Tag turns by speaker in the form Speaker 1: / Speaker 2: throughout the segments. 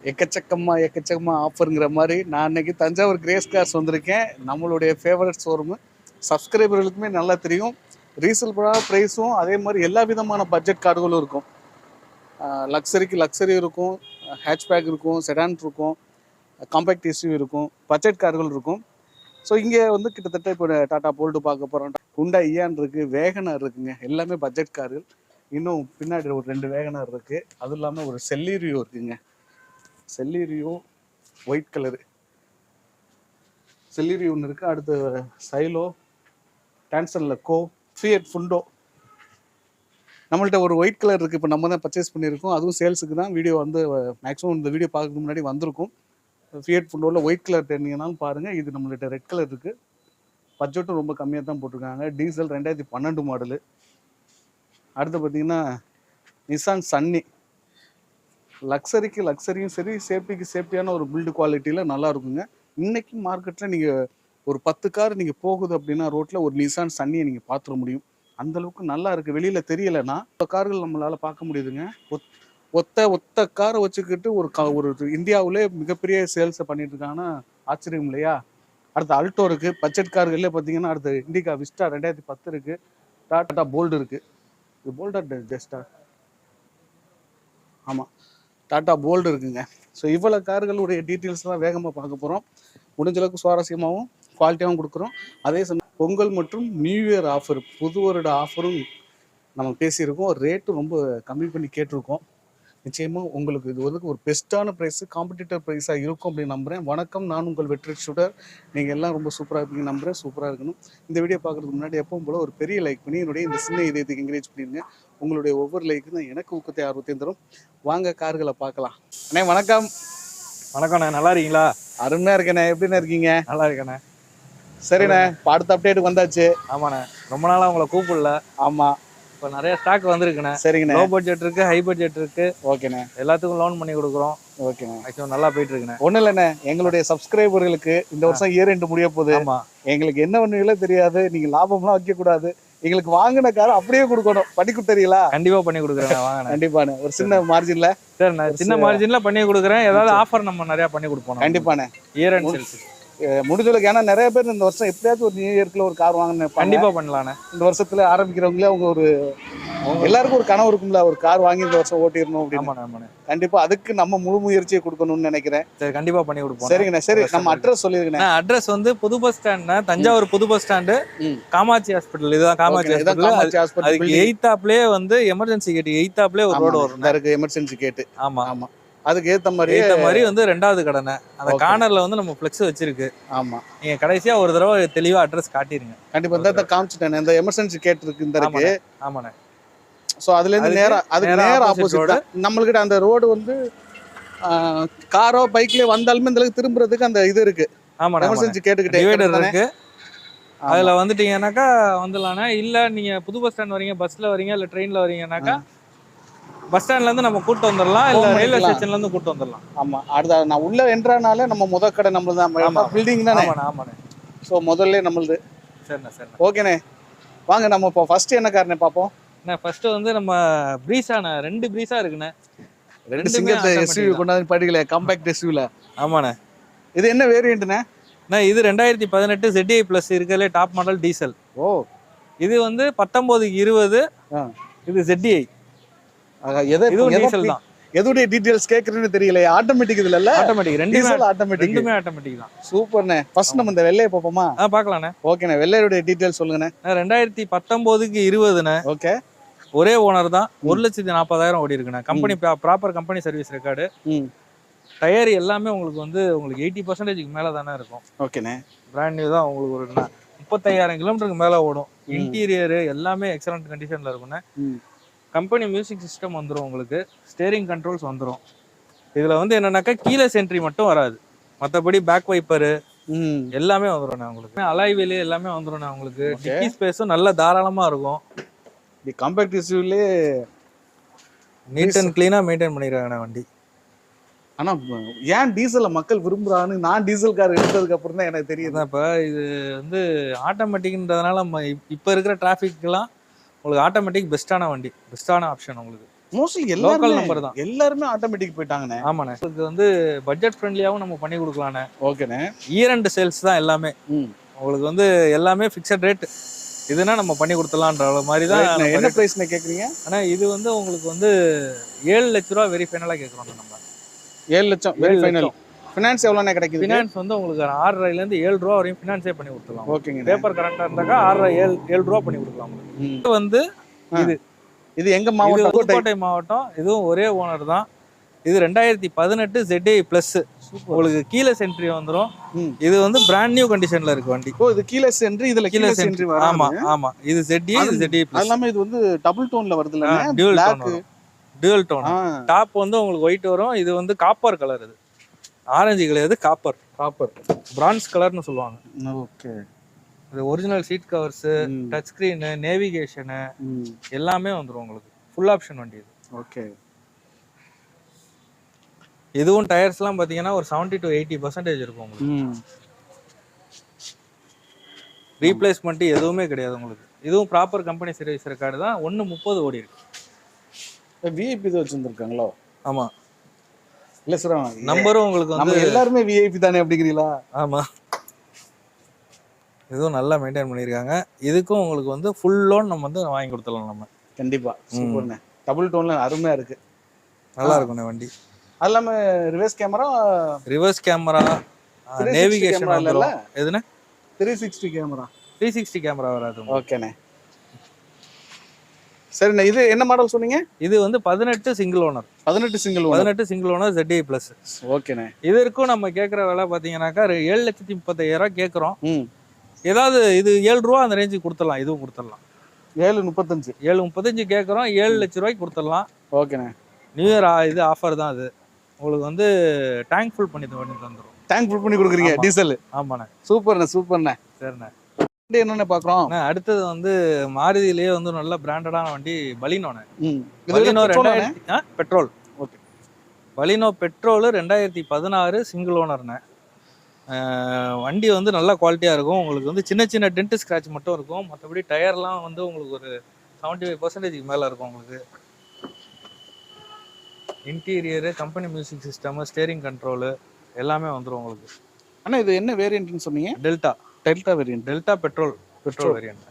Speaker 1: எக்கச்சக்கமா ஆஃபருங்கிற மாதிரி நான் இன்னைக்கு தஞ்சாவூர் கிரேஸ் கார்ஸ் வந்திருக்கேன். நம்மளுடைய ஃபேவரட் ஷோரூமு. சப்ஸ்கிரைபர்களுக்குமே நல்லா தெரியும். ரீசனபிளான ப்ரைஸும் அதே மாதிரி எல்லா விதமான பட்ஜெட் கார்களும் இருக்கும். லக்ஸரிக்கு லக்ஸரி இருக்கும், ஹேட்ச்பேக் இருக்கும், செடான் இருக்கும், காம்பேக்ட் எஸ்யூவி இருக்கும், பட்ஜெட் கார்கள் இருக்கும். ஸோ இங்கே வந்து கிட்டத்தட்ட இப்போ டாடா போல்டு பார்க்க போகிறோம், ஹுண்டாய் இயான் இருக்குது, வேகனர் இருக்குங்க. எல்லாமே பட்ஜெட் கார்கள். இன்னும் பின்னாடி ஒரு 2 வேகனர் இருக்குது. அதுவும் இல்லாமல் ஒரு செல்லீரியோ இருக்குங்க. செல்லீரியோ ஒயிட் கலரு செல்லீரியோ ஒன்று இருக்குது. அடுத்து சைலோ, டான்சனில் கோ, ஃபியட் ஃபுண்டோ. நம்மள்ட்ட ஒரு ஒயிட் கலர் இருக்குது, இப்போ நம்ம தான் பர்ச்சேஸ் பண்ணியிருக்கோம். அதுவும் சேல்ஸுக்கு தான். வீடியோ வந்து மேக்ஸிமம் இந்த வீடியோ பார்க்கறதுக்கு முன்னாடி வந்திருக்கும். ஃபியட் ஃபுண்டோவில் ஒயிட் கலர் தெரிஞ்சிங்கனாலும் பாருங்கள். இது நம்மள்ட்ட ரெட் கலர் இருக்குது. பட்ஜெட்டும் ரொம்ப கம்மியாக தான் போட்டிருக்காங்க. Diesel 2012 model. அடுத்து பார்த்தீங்கன்னா நிசான் சன்னி. லக்ஸரிக்கு லக்ஸரியும் சரி, சேஃப்டிக்கு சேஃப்டியான ஒரு பில்டு குவாலிட்டியில் நல்லா இருக்குங்க. இன்றைக்கி மார்க்கெட்டில் நீங்கள் ஒரு 10 கார் நீங்கள் போகுது அப்படின்னா ரோட்டில் ஒரு நிசான் சன்னியை நீங்கள் பார்த்துட முடியும். அந்தளவுக்கு நல்லா இருக்குது. வெளியில் தெரியலைன்னா கார்கள் நம்மளால் பார்க்க முடியுதுங்க. ஒத்த காரை வச்சுக்கிட்டு ஒரு இந்தியாவிலே மிகப்பெரிய சேல்ஸை பண்ணிட்டு இருக்காங்கன்னா ஆச்சரியம் இல்லையா? அடுத்து அல்டோ இருக்குது. பட்ஜெட் கார்கள்லேயே பார்த்தீங்கன்னா அடுத்து இண்டிகா விஸ்டா 2010 இருக்குது. டாடா போல்டு இருக்குது. இது போல்டா ஜெஸ்டா? ஆமாம், டாடா போல்டு இருக்குங்க. ஸோ இவ்வளோ கார்களுடைய டீட்டெயில்ஸ் தான் வேகமாக பார்க்க போகிறோம். முடிஞ்சளவுக்கு சுவாரஸ்யமாகவும் குவாலிட்டியாகவும் கொடுக்குறோம். அதே சமயம் பொங்கல் மற்றும் நியூ இயர் ஆஃபர், புது வருட ஆஃபரும் நம்ம பேசியிருக்கோம். ரேட்டு ரொம்ப கம்மி பண்ணி கேட்டிருக்கோம். நிச்சயமாக உங்களுக்கு இது வந்து ஒரு பெஸ்ட்டான ப்ரைஸு, காம்படிட்டர் ப்ரைஸாக இருக்கும் அப்படின்னு நம்புகிறேன். வணக்கம், நான் உங்கள் வெற்றி ஷூட்டர். நீங்கள் எல்லாம் ரொம்ப சூப்பராக இருப்பீங்க நம்புகிறேன். சூப்பராக இருக்கணும். இந்த வீடியோ பார்க்குறதுக்கு முன்னாடி எப்பவும் போல் ஒரு பெரிய லைக் பண்ணி என்னுடைய இந்த சின்ன இதயத்துக்கு என்கரேஜ் பண்ணிடுங்க. உங்களுடைய ஒவ்வொரு லைக்கு தான் எனக்கு ஊக்கத்தை ஆர்வத்தையும் தரும். வாங்க கார்களை பார்க்கலாம். அண்ணே வணக்கம்.
Speaker 2: வணக்கண்ணே, நல்லா இருக்கீங்களா?
Speaker 1: அருமையாக இருக்கேண்ணே. எப்படிண்ணே இருக்கீங்க?
Speaker 2: நல்லா இருக்கேண்ணே.
Speaker 1: சரிண்ணே, இப்போ அடுத்த அப்டேட்டுக்கு வந்தாச்சு.
Speaker 2: ஆமாண்ணே, ரொம்ப நாளாக உங்களை கூப்பிடல.
Speaker 1: ஆமாம்,
Speaker 2: இப்போ நிறைய ஸ்டாக் வந்திருக்குண்ணே.
Speaker 1: சரிங்கண்ணே.
Speaker 2: லோ பட்ஜெட் இருக்குது, ஹை பட்ஜெட் இருக்குது.
Speaker 1: ஓகேண்ணே.
Speaker 2: எல்லாத்துக்கும் லோன் பண்ணி கொடுக்குறோம்.
Speaker 1: ஓகேண்ணே.
Speaker 2: மேக்ஸிமம் நல்லா போயிட்டு இருக்குண்ணே.
Speaker 1: ஒன்றும் இல்லைண்ணே, எங்களுடைய சப்ஸ்கிரைபர்களுக்கு இந்த வருஷம் இயர் எண்டு முடிய போகுது.
Speaker 2: ஆமாம்,
Speaker 1: எங்களுக்கு என்ன ஒன்றுங்களோ தெரியாது. நீங்கள் லாபம்லாம் வைக்கக்கூடாது. எங்களுக்கு வாங்கின காரை அப்படியே கொடுக்கணும். பண்ணி கொடுத்தீங்களா?
Speaker 2: கண்டிப்பாக பண்ணி கொடுக்குறேன். வாங்க.
Speaker 1: கண்டிப்பாண்ணே. ஒரு சின்ன மார்ஜினில்.
Speaker 2: சரிண்ணே, சின்ன மார்ஜினில் பண்ணி கொடுக்குறேன். ஏதாவது ஆஃபர் நம்ம நிறையா பண்ணி கொடுப்போம்.
Speaker 1: கண்டிப்பாண்ணே.
Speaker 2: இயர் அண்ட் சேல்ஸ்
Speaker 1: முடிஞ்சளவுக்கு. ஏன்னா நிறைய பேர் இந்த வருஷம் எப்படியாவது ஒரு நியூ இயர்க்குள்ள ஒரு கார் வாங்கினேன்.
Speaker 2: கண்டிப்பாக பண்ணலாண்ணே.
Speaker 1: இந்த வருஷத்துல ஆரம்பிக்கிறவங்களே அவங்க ஒரு எல்லாருக்கும் ஒரு கனவு இருக்கும்ல, ஒரு கார் வாங்கி இந்த வருஷம் ஓட்டிடணும் அப்படின்னு. கண்டிப்பா அதுக்கு நம்ம முழு முயற்சியை கொடுக்கணும்னு நினைக்கிறேன்.
Speaker 2: சரி, கண்டிப்பா பண்ணி கொடுப்போம்.
Speaker 1: சரிங்கண்ணா. சரி, நம்ம அட்ரஸ் சொல்லிருக்கேன்.
Speaker 2: அட்ரஸ் வந்து புது பஸ் ஸ்டாண்ட், தஞ்சாவூர் புது பஸ் ஸ்டாண்டு, காமாட்சி ஹாஸ்பிட்டல். இதுதான் காமாட்சி ஹாஸ்பிட்டல். அதுக்கு எய்த்தாப்லயே வந்து எமர்ஜென்சி கேட் எய்த்தாப்லயே ஒரு ரோடு வரும்.
Speaker 1: இருக்கு எமர்ஜென்சி கேட்.
Speaker 2: ஆமா ஆமா,
Speaker 1: அதுக்கு ஏத்த மாதிரி
Speaker 2: வந்து 2வது கடனை அந்த கார்னர்ல வந்து நம்ம ஃப்ளெக்ஸ் வச்சிருக்கு.
Speaker 1: ஆமா, நீங்க
Speaker 2: கடைசியா ஒரு தடவை தெளிவா அட்ரஸ் காட்டிருங்க.
Speaker 1: கண்டிப்பா இந்த காமிச்சிட்டேன். இந்த எமர்ஜென்சி கேட் இருக்கு இந்த இருக்கு.
Speaker 2: ஆமாண்ணே.
Speaker 1: ஸோ அதுலேருந்து நேரம் ஆப்போசிட் நம்மள்கிட்ட அந்த ரோடு வந்து காரோ பைக்லேயே வந்தாலுமே இந்த அளவுக்கு திரும்புறதுக்கு அந்த இது இருக்கு.
Speaker 2: ஆமாம்,
Speaker 1: எமர்ஜென்சி கேட்டுக்கிட்டே
Speaker 2: இருக்கு. அதில் வந்துட்டீங்கன்னாக்கா வந்துடலாண்ணே. இல்லை நீங்கள் புது பஸ் ஸ்டாண்ட் வரீங்க, பஸ்ஸில் வரீங்க, இல்லை ட்ரெயினில் வரீங்கன்னாக்கா பஸ் ஸ்டாண்ட்லேருந்து நம்ம கூட்டு வந்துடலாம், இல்லை ரயில்வே ஸ்டேஷன்லேருந்து கூட்டு வந்துடலாம்.
Speaker 1: ஆமாம், அடுத்த நான் உள்ள என்ட்ரானாலே நம்ம முதல் கடை நம்மளது தான். பில்டிங் தானே?
Speaker 2: ஆமாண்ணே.
Speaker 1: ஸோ முதல்ல நம்மளது.
Speaker 2: சரிண்ணே சரிண்ணே.
Speaker 1: ஓகேண்ணே, வாங்க நம்ம இப்போ ஃபர்ஸ்ட் என்ன காரணே பார்ப்போம்.
Speaker 2: ஃபர்ஸ்ட் வந்து நம்ம பிரீஸாண்ணே. 2 பிரீஸா இருக்குண்ணே.
Speaker 1: 2 சிங்கத்தை எஸ்யூவி கொண்டாந்து படிக்கல, காம்பேக்ட் எஸ்யூவில.
Speaker 2: ஆமாண்ணே.
Speaker 1: இது என்ன வேரியண்ட்ண்ணே?
Speaker 2: இது 2018 ZDI ப்ளஸ் இருக்கிறதுலே டாப் மாடல் டீசல்.
Speaker 1: ஓ,
Speaker 2: இது வந்து 19-20. இது ZDI. இதுவும் டீசல் தான்.
Speaker 1: எதுடைய டீடைல்ஸ் கேக்குறேன்னு தெரியல. ஆட்டோமேட்டிக் இதுல இல்ல?
Speaker 2: ஆட்டோமேட்டிக். ரெண்டுமே ஆட்டோமேட்டிக் தான்.
Speaker 1: சூப்பர்ண்ணே. ஃபர்ஸ்ட் நம்ம இந்த வெள்ளையை பாப்போமா?
Speaker 2: பார்க்கலாண்ணே.
Speaker 1: ஓகேண்ணே, வெள்ளையோட டீடைல்ஸ் சொல்லுங்கண்ணே.
Speaker 2: 2019-20ண்ணே.
Speaker 1: ஓகே.
Speaker 2: ஒரே ஓனர் தான். 1,40,000 ஓடி இருக்குண்ணே. Company proper company service record. Tyre எல்லாமே உங்களுக்கு வந்து 80% மேல தானே இருக்கும்.
Speaker 1: ஓகேண்ணே.
Speaker 2: பிராண்ட் நியூ தான். உங்களுக்கு ஒரு 35,000 கிலோமீட்டருக்கு மேல ஓடும். இன்டீரியர் எல்லாமே எக்ஸலண்ட் கண்டிஷன்ல இருக்குண்ணே. கம்பெனி மியூசிக் சிஸ்டம் வந்துடும். உங்களுக்கு ஸ்டேரிங் கண்ட்ரோல்ஸ் வந்துடும். இதில் வந்து என்னன்னாக்கா கீலெஸ் என்ட்ரி மட்டும் வராது. மற்றபடி பேக் வைப்பரு எல்லாமே வந்துடும் உங்களுக்கு. அலாய் வீல் எல்லாமே வந்துடும் உங்களுக்கு. டிக்கி ஸ்பேஸும் நல்ல தாராளமாக இருக்கும்.
Speaker 1: காம்பேக்ட் எஸ்யூவிலே
Speaker 2: நீட் அண்ட் க்ளீனாக மெயின்டைன் பண்ணிடுறாங்கண்ணா வண்டி.
Speaker 1: ஆனால் ஏன் டீசலை மக்கள் விரும்புகிறான்னு நான் டீசல் கார் எடுத்ததுக்கு அப்புறம் தான் எனக்கு தெரியுது.
Speaker 2: இப்போ இது வந்து ஆட்டோமேட்டிக்ன்றதுனால இப்போ இருக்கிற டிராஃபிக்லாம் உங்களுக்கு ஆட்டோமேட்டிக் பெஸ்ட்டான வண்டி, பெஸ்ட்டான ஆப்ஷன் உங்களுக்கு.
Speaker 1: மோஸ்ட்லி
Speaker 2: லோக்கல்
Speaker 1: எல்லாருமே
Speaker 2: நம்பர் தான்.
Speaker 1: எல்லாருமே ஆட்டோமேட்டிக் போயிட்டாங்கண்ணே.
Speaker 2: ஆமாண்ணே, இதுக்கு வந்து பட்ஜெட் ஃப்ரெண்ட்லியாவும் நம்ம பண்ணி கொடுக்கலாண்ணே.
Speaker 1: ஓகேண்ணே.
Speaker 2: இயர் எண்ட் சேல்ஸ் தான் எல்லாமே. உங்களுக்கு வந்து எல்லாமே ஃபிக்ஸட் ரேட். இதுனா நம்ம பண்ணி கொடுத்துலான்ற மாதிரி தான்.
Speaker 1: என்ன பிரைஸ்ண்ணே கேட்குறீங்க?
Speaker 2: ஆனால் இது வந்து உங்களுக்கு வந்து 7 லட்ச ரூபா வெரி ஃபைனலாக கேட்குறோம் நம்ம.
Speaker 1: 7 லட்சம் வெரி ஃபைனல். ஃபினான்ஸ் எவ்வளோண்ணே கிடைக்குது?
Speaker 2: ஃபினான்ஸ் வந்து உங்களுக்கு 6,500 7 ரூபா வரையும் ஃபினான்ஸே பண்ணி கொடுத்துலாம்.
Speaker 1: ஓகேங்க.
Speaker 2: பேப்பர் கரெக்டாக இருந்தாக்கா 6,7 ரூபா பண்ணி கொடுக்கலாம். இது வந்து
Speaker 1: இது எங்க மாவட்டம்?
Speaker 2: புதுக்கோட்டை மாவட்டம். இதுவும் ஒரே ஓனர் தான். இது 2018 ZA பிளஸ். உங்களுக்கு கீழே சென்ட்ரி வந்துடும். இது வந்து பிராண்ட் நியூ கண்டிஷன்ல இருக்கு வண்டி.
Speaker 1: ஓ, இது கீழே சென்ட்ரி, இதுல கீழே சென்ட்ரி வராது.
Speaker 2: ஆமா ஆமா, இது ZA, இது ZA பிளஸ்.
Speaker 1: எல்லாமே இது வந்து டபுள் டோன்ல வருதுல.
Speaker 2: Dual tone. டாப் வந்து உங்களுக்கு ஒயிட் வரும். இது வந்து காப்பர் கலர். இது ஆரஞ்சு கிடையாது, காப்பர். பிரான்ஸ் கலர்னு சொல்லுவாங்க.
Speaker 1: ஓகே.
Speaker 2: இது original seat covers, touch screen, navigation எல்லாமே வந்துரும் உங்களுக்கு. ஃபுல் ஆப்ஷன் வண்டி இது.
Speaker 1: ஓகே.
Speaker 2: இதுவும் டயர்ஸ்லாம் பார்த்தீங்கன்னா ஒரு 70 to 80% இருக்கும் உங்களுக்கு. ரீப்ளேஸ்மெண்ட் எதுவுமே கிடையாது உங்களுக்கு. இதுவும் ப்ராப்பர் கம்பெனி சர்வீஸ் ரெக்கார்டு தான். 1.30 ஓடி இருக்கு.
Speaker 1: விஐபி தான் வச்சிருந்திருக்காங்களோ?
Speaker 2: ஆமா.
Speaker 1: இல்ல சார்,
Speaker 2: நம்பரும் உங்களுக்கு வந்து
Speaker 1: நம்ம எல்லாருமே விஐபி தானே அப்படிங்கிறீங்களா?
Speaker 2: ஆமா. இதுவும் நல்லா மெயின்டைன் பண்ணியிருக்காங்க. இதுக்கும் உங்களுக்கு வந்து ஃபுல் லோன் நம்ம வந்து வாங்கி கொடுத்துடலாம் நம்ம.
Speaker 1: கண்டிப்பா. சூப்பர்ண்ணே. டபுள் டோன்ல அருமையா இருக்கு.
Speaker 2: நல்லா இருக்குண்ணே வண்டி.
Speaker 1: அது இல்லாம ரிவர்ஸ் கேமரா,
Speaker 2: நேவிகேஷன் இல்ல. எதுண்ணே?
Speaker 1: 360 கேமரா.
Speaker 2: 360 கேமரா வராது.
Speaker 1: ஓகேண்ணே. சரிண்ணே, இது என்ன மாடல் சொன்னீங்க?
Speaker 2: இது வந்து 18 single owner. 18 single owner ZA plus.
Speaker 1: ஓகேண்ணே.
Speaker 2: இதற்கும் நம்ம கேட்குற விலை பார்த்தீங்கன்னாக்கா 7,35,000 கேட்குறோம். ஏதாவது இது 7 ரூபா அந்த ரேஞ்சுக்கு கொடுத்துடலாம். இதுவும் கொடுத்துடலாம். 7,35 கேட்குறோம். 7 லட்ச ரூபாய்க்கு கொடுத்துடலாம்.
Speaker 1: ஓகேண்ணே.
Speaker 2: நியூ இயர் இது ஆஃபர் தான். அது உங்களுக்கு வந்து டேங்க் ஃபுல் பண்ணி தந்துடும்.
Speaker 1: டேங்க் ஃபுல் பண்ணி கொடுக்குறீங்க டீசல்?
Speaker 2: ஆமாண்ணே.
Speaker 1: சூப்பர்ண்ணே.
Speaker 2: சரிண்ணே.
Speaker 1: என்னென்ன பார்க்குறோம்?
Speaker 2: அடுத்தது வந்து மாருதியிலேயே வந்து நல்ல பிராண்டடான வண்டி பலினோண்ணே. Petrol.
Speaker 1: Okay.
Speaker 2: Baleno petrol 2016 single ஓனர்ண்ணே. வண்டி வந்து நல்ல குவாலிட்டியாக இருக்கும். உங்களுக்கு வந்து சின்ன சின்ன டென்ட் ஸ்க்ராட்ச் மட்டும் இருக்கும். மற்றபடி டயர்லாம் வந்து உங்களுக்கு ஒரு 75% மேலே இருக்கும். உங்களுக்கு interior, company music system, steering control எல்லாமே வந்துடும் உங்களுக்கு.
Speaker 1: ஆனால் இது என்ன வேரியன்ட்னு சொன்னீங்க?
Speaker 2: Delta variant. Delta petrol variant.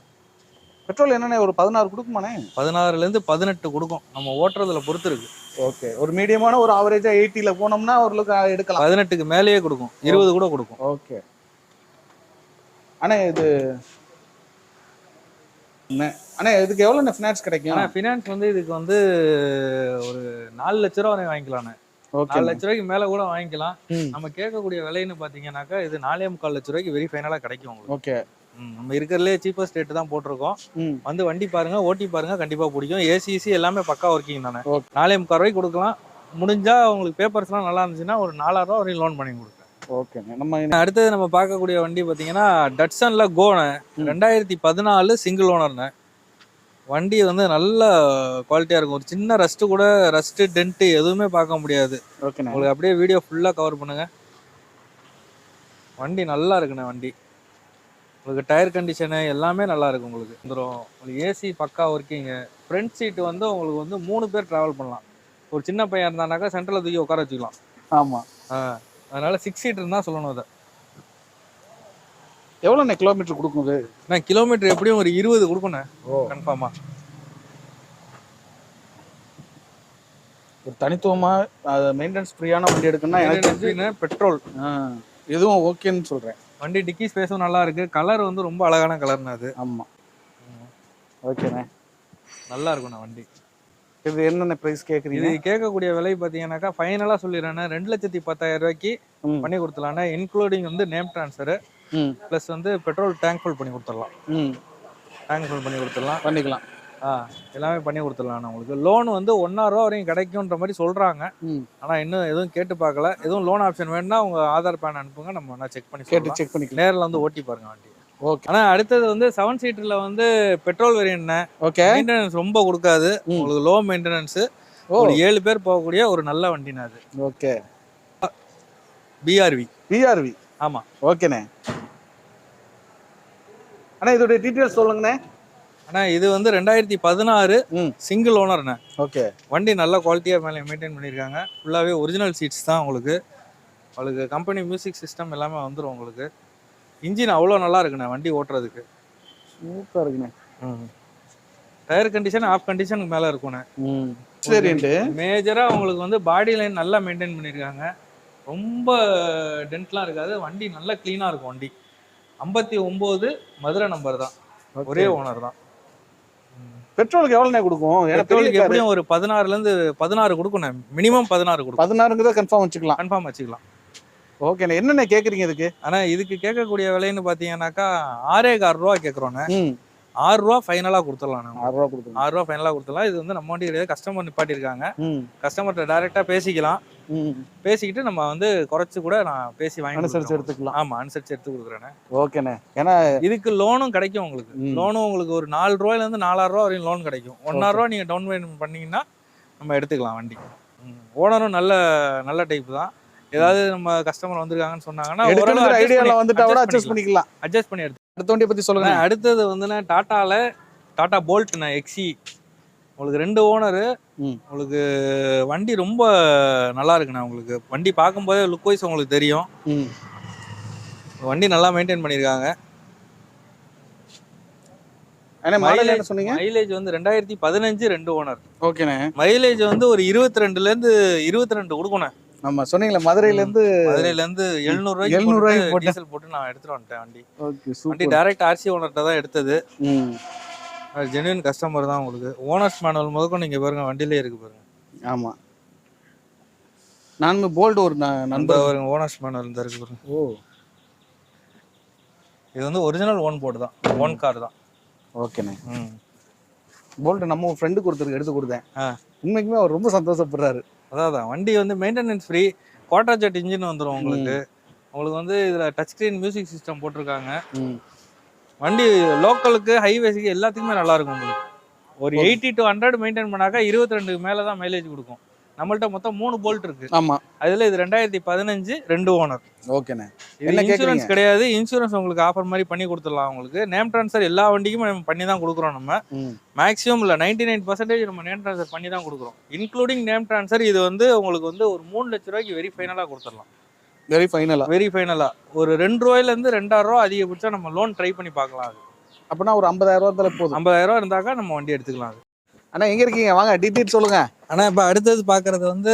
Speaker 1: Petrol என்னென்ன ஒரு 16 கொடுக்குமாண்ணே?
Speaker 2: 16லேருந்து 18 கொடுக்கும். நம்ம ஓட்டுறதுல பொறுத்து இருக்கு.
Speaker 1: ஓகே. ஒரு மீடியமான ஒரு ஆவரேஜா 80ல போனோம்னா ஓரளவுக்கு எடுக்கலாம்.
Speaker 2: 18க்கு மேலேயே கொடுக்கும். 20 கூட கொடுக்கும்.
Speaker 1: ஓகே. ஆனால் இதுக்கு எவ்வளோ ஃபினான்ஸ் கிடைக்கும்?
Speaker 2: ஆனால் ஃபினான்ஸ் வந்து இதுக்கு வந்து ஒரு 4 லட்ச ரூபா வரை வாங்கிக்கலாண்ணே. 4 லட்ச ரூபாய்க்கு மேலே கூட வாங்கிக்கலாம். நம்ம கேட்கக்கூடிய விலைன்னு பார்த்தீங்கன்னாக்கா இது 4,45 லட்ச ரூபாய்க்கு வெரி ஃபைனலாக கிடைக்கும் உங்களுக்கு.
Speaker 1: ஓகே.
Speaker 2: நம்ம இருக்கிறதுலே சீப்பஸ்ட் ரேட் தான் போட்டிருக்கோம். வந்து வண்டி பாருங்க, ஓட்டி பாருங்க, கண்டிப்பாக பிடிக்கும். ஏசிசி எல்லாமே பக்கா ஒர்க்கிங் தானே. 4,45 ரூபாய்க்கு கொடுக்கலாம். முடிஞ்சா உங்களுக்கு பேப்பர்ஸ்லாம் நல்லா இருந்துச்சுன்னா ஒரு 4,000 ரூபா வரையும் லோன் பண்ணி கொடுக்குறேன்.
Speaker 1: ஓகே. நம்ம
Speaker 2: அடுத்தது நம்ம பார்க்கக்கூடிய வண்டி பார்த்தீங்கன்னா டட்சன்ல கோனே 2014 சிங்கிள் ஓனர்னு. வண்டி வந்து நல்ல குவாலிட்டியாக இருக்கும். ஒரு சின்ன ரஸ்ட்டு டென்ட்டு எதுவுமே பார்க்க முடியாது.
Speaker 1: ஓகே.
Speaker 2: உங்களுக்கு அப்படியே வீடியோ ஃபுல்லாக கவர் பண்ணுங்க. வண்டி நல்லா இருக்குண்ணே. வண்டி உங்களுக்கு டயர் கண்டிஷனு எல்லாமே நல்லா இருக்கும். உங்களுக்கு ஏசி பக்கா ஒர்க்கிங்கு. ஃப்ரண்ட் சீட்டு வந்து உங்களுக்கு வந்து 3 பேர் ட்ராவல் பண்ணலாம். ஒரு சின்ன பையன் இருந்தானாக்கா சென்டரில் தூக்கி உட்கார வச்சுக்கலாம்.
Speaker 1: ஆமாம்.
Speaker 2: அதனால 6 சீட்டர் தான் சொல்லணும். அதை
Speaker 1: எவ்வளோண்ணே கிலோமீட்டர் கொடுக்குது?
Speaker 2: நான் கிலோமீட்டர் எப்படியும் ஒரு 20 கொடுக்கணும் கன்ஃபார்மா.
Speaker 1: ஒரு தனித்துவமா மெயின்டெனன்ஸ் ஃப்ரீயான வண்டி எடுக்கணும்னா எனக்கு
Speaker 2: பெட்ரோல்
Speaker 1: எதுவும் ஓகேன்னு சொல்றேன்.
Speaker 2: வண்டி டிக்கி ஸ்பேஸும் நல்லா இருக்கு. கலர் வந்து ரொம்ப அழகான கலர்னா அது.
Speaker 1: ஆமா. ஓகேண்ணே.
Speaker 2: நல்லா இருக்குண்ணா வண்டி.
Speaker 1: இது என்னென்ன பிரைஸ் கேட்குறீங்க?
Speaker 2: இது கேட்கக்கூடிய விலை பார்த்தீங்கன்னாக்கா ஃபைனலாக சொல்லிடுறேன்னா 2,10,000 ரூபாய்க்கு பண்ணி கொடுத்துலாம்னா, இன்க்ளூடிங் வந்து நேம் ட்ரான்ஸ்ஃபரு ப்ளஸ் வந்து பெட்ரோல் டேங்க் ஃபுல் பண்ணி கொடுத்துடலாம். டேங்க் ஃபுல் பண்ணி
Speaker 1: பண்ணிக்கலாம்.
Speaker 2: எல்லாமே பண்ணி கொடுத்துடலாம். உங்களுக்கு லோன் வந்து 1,000 ரூபா வரையும் கிடைக்கும்ன்ற மாதிரி சொல்றாங்க. ஆனால் இன்னும் எதுவும் கேட்டு பார்க்கல. எதுவும் லோன் ஆப்ஷன் வேணும்னா உங்க ஆதார் பேன் அனுப்புங்க, நம்ம செக் பண்ணி நேரில் வந்து ஓட்டி பாருங்க வண்டி.
Speaker 1: ஓகே.
Speaker 2: ஆனா அடுத்தது வந்து 7 சீட்டர்ல வந்து பெட்ரோல் வேரியன்ட்.
Speaker 1: ஓகே.
Speaker 2: மெயின்டெனன்ஸ் ரொம்ப கொடுக்காது. உங்களுக்கு லோ மெயின்டெனன்ஸ். ஒரு 7 பேர் போகக்கூடிய ஒரு நல்ல வண்டினா அது.
Speaker 1: ஓகே.
Speaker 2: பிஆர்வி. ஆமா.
Speaker 1: ஓகேண்ணே. அண்ணா இதோட டீட்டெயில்ஸ் சொல்லுங்கண்ணே.
Speaker 2: ஆனா இது வந்து 2016
Speaker 1: ம்
Speaker 2: சிங்கிள் ஓனர்ண்ணே.
Speaker 1: ஓகே
Speaker 2: வண்டி நல்ல குவாலிட்டியாக மேலே மெயின்டைன் பண்ணியிருக்காங்க. ஃபுல்லாகவே ஒரிஜினல் சீட்ஸ் தான் உங்களுக்கு. கம்பெனி மியூசிக் சிஸ்டம் எல்லாமே வந்துடும் உங்களுக்கு. இன்ஜின் அவ்வளோ நல்லா இருக்குண்ணே வண்டி ஓட்டுறதுக்கு.
Speaker 1: சூப்பராக இருக்குண்ணே.
Speaker 2: டயர் கண்டிஷன் ஆஃப் கண்டிஷனுக்கு மேலே இருக்குண்ணே.
Speaker 1: சரின்ட்டு
Speaker 2: மேஜராக உங்களுக்கு வந்து பாடி லைன் நல்லா மெயின்டைன் பண்ணியிருக்காங்க. ரொம்ப டென்ட்லாம் இருக்காது. வண்டி நல்லா க்ளீனாக இருக்கும். வண்டி 59 மதுரை நம்பர் தான். ஒரே ஓனர் தான்.
Speaker 1: பெட்ரோலுக்கு எவ்வளோண்ணே கொடுக்கும்?
Speaker 2: பெட்ரோலுக்கு எப்படியும் ஒரு 16 கொடுக்கணும். மினிமம் 16 கொடுக்கும்.
Speaker 1: 16ங்கிறத கன்ஃபார்ம் வச்சுக்கலாம்.
Speaker 2: கன்ஃபார்ம் வச்சுக்கலாம்.
Speaker 1: ஓகேண்ணே. என்னென்ன கேட்குறீங்க இதுக்கு?
Speaker 2: ஆனால் இதுக்கு கேட்கக்கூடிய விலைன்னு பார்த்தீங்கன்னாக்கா 6,400 கேட்குறோண்ணே. 6 ரூபா ஃபைனலாக கொடுத்துடலாம்.
Speaker 1: 6 ரூபா கொடுத்துருங்க.
Speaker 2: 6 ரூபா ஃபைனலாக கொடுத்துடலாம். இது வந்து நம்ம வண்டி கிடையாது, கஸ்டமர் நிப்பாட்டியிருக்காங்க. கஸ்டமர்கிட்ட டைரெக்டாக பேசிக்கலாம். பேசிக்கிட்டு நம்ம வந்து குறைச்சு கூட நான் பேசி வாங்கி
Speaker 1: அனுசரிச்சு எடுத்துக்கலாம்.
Speaker 2: ஆமாம், அனுசரிச்சு எடுத்து கொடுக்குறேண்ணே.
Speaker 1: ஓகேண்ணே. ஏன்னா
Speaker 2: இதுக்கு லோனும் கிடைக்கும் உங்களுக்கு. லோனும் உங்களுக்கு ஒரு 4 ரூபாயிலேருந்து 4,000 ரூபா வரையும் லோன் கிடைக்கும். 1,000 ரூபா நீங்கள் டவுன் பேமெண்ட் பண்ணீங்கன்னா நம்ம எடுத்துக்கலாம் வண்டி. ஓனரும் நல்ல டைப் தான். ஏதாவது நம்ம கஸ்டமர் வந்திருக்காங்கன்னு சொன்னாங்கன்னா
Speaker 1: ஐடியாவில் வந்துட்டு அட்ஜஸ்ட் பண்ணிக்கலாம்.
Speaker 2: அட்ஜஸ்ட் பண்ணி எடுத்து.
Speaker 1: அடுத்த வண்டியை பற்றி சொல்லுங்க.
Speaker 2: அடுத்தது வந்துண்ணே டாடா போல்ட்ண்ணே எக்ஸி. உங்களுக்கு 2 ஓனரு. உங்களுக்கு வண்டி ரொம்ப நல்லா இருக்குண்ணே. உங்களுக்கு வண்டி பார்க்கும்போதே லுக் வைஸ் உங்களுக்கு தெரியும். வண்டி நல்லா மெயின்டைன் பண்ணியிருக்காங்க. மைலேஜ் வந்து 2015 2 ஓனர்.
Speaker 1: ஓகேண்ணே.
Speaker 2: மைலேஜ் வந்து ஒரு 22லேருந்து 22 கொடுக்கணும்.
Speaker 1: நம்ம சொன்னீங்களா மதுரையிலேருந்து
Speaker 2: 700 ரூபாய்க்கு டீசல் போட்டு நான் எடுத்துட்டு வந்துட்டேன் வண்டி. வண்டி டைரக்ட் ஆர்சி ஓனர்கிட்ட தான் எடுத்தது. ஜென்யூன் கஸ்டமர் தான் உங்களுக்கு. ஓனர்ஸ் மேனுவல் முதற்கொண்டு நீங்க பாருங்க வண்டியிலே இருக்கு பாருங்க.
Speaker 1: ஆமா, நான் போல்ட் ஒரு நண்பர்
Speaker 2: பாருங்க ஓனர்ஸ் மேனுவல் இந்த இருக்கு பாருங்க.
Speaker 1: ஓ,
Speaker 2: இது வந்து ஒரிஜினல் ஓன் போர்டு தான், ஓன் கார் தான்.
Speaker 1: ஓகேண்ணே. போல்ட் நம்ம ஃப்ரெண்டுக்கு ஒருத்தருக்கு எடுத்து கொடுத்தேன். உண்மைக்குமே அவர் ரொம்ப சந்தோஷப்படுறாரு.
Speaker 2: அதான் வண்டி வந்து maintenance free, Quadrajet engine வந்துடும் உங்களுக்கு. வந்து இதில் டச் ஸ்க்ரீன் மியூசிக் சிஸ்டம் போட்டிருக்காங்க. வண்டி லோக்கலுக்கு ஹைவேஸுக்கு எல்லாத்துக்குமே நல்லா இருக்கும் உங்களுக்கு. ஒரு 80 to 100 மெயின்டைன் பண்ணாக்கா 22 மேலே தான் மைலேஜ் கொடுக்கும். நம்மள்ட்ட மொத்தம் 3 போல்ட் இருக்கு.
Speaker 1: ஆமா,
Speaker 2: அதுல இது 2015 2 ஓனர்.
Speaker 1: ஓகேண்ணே.
Speaker 2: என்ன இன்சூரன்ஸ் கிடையாது. இன்சூரன்ஸ் உங்களுக்கு ஆஃபர் மாதிரி பண்ணி கொடுத்துடலாம். உங்களுக்கு நேம் ட்ரான்ஸ்ஃபர் எல்லா வண்டிக்கும் நம்ம பண்ணி தான் கொடுக்குறோம். நம்ம மேக்ஸிமம் இல்லை 99% நம்ம நேம் ட்ரான்ஸ்ஃபர் பண்ணி தான் கொடுக்குறோம். இன்க்ளூடிங் நேம் ட்ரான்ஸ்ஃபர் இது வந்து உங்களுக்கு வந்து ஒரு 3 லட்ச ரூபாய்க்கு வெரி ஃபைனலாக கொடுத்துடலாம். வெரி ஃபைனலா ஒரு 2 ரூபாயிலேருந்து 2,000 ரூபா அதிகபட்சம் நம்ம லோன் ட்ரை பண்ணி பார்க்கலாம். அது
Speaker 1: அப்படின்னா ஒரு 50,000 ரூபா போதும்.
Speaker 2: 50,000 ரூபா இருந்தாக்கா நம்ம வண்டி எடுத்துக்கலாம். அது
Speaker 1: அண்ணா எங்க இருக்கீங்க? வாங்க டீட்டெயில் சொல்லுங்க.
Speaker 2: அண்ணா இப்போ அடுத்தது பார்க்கறது வந்து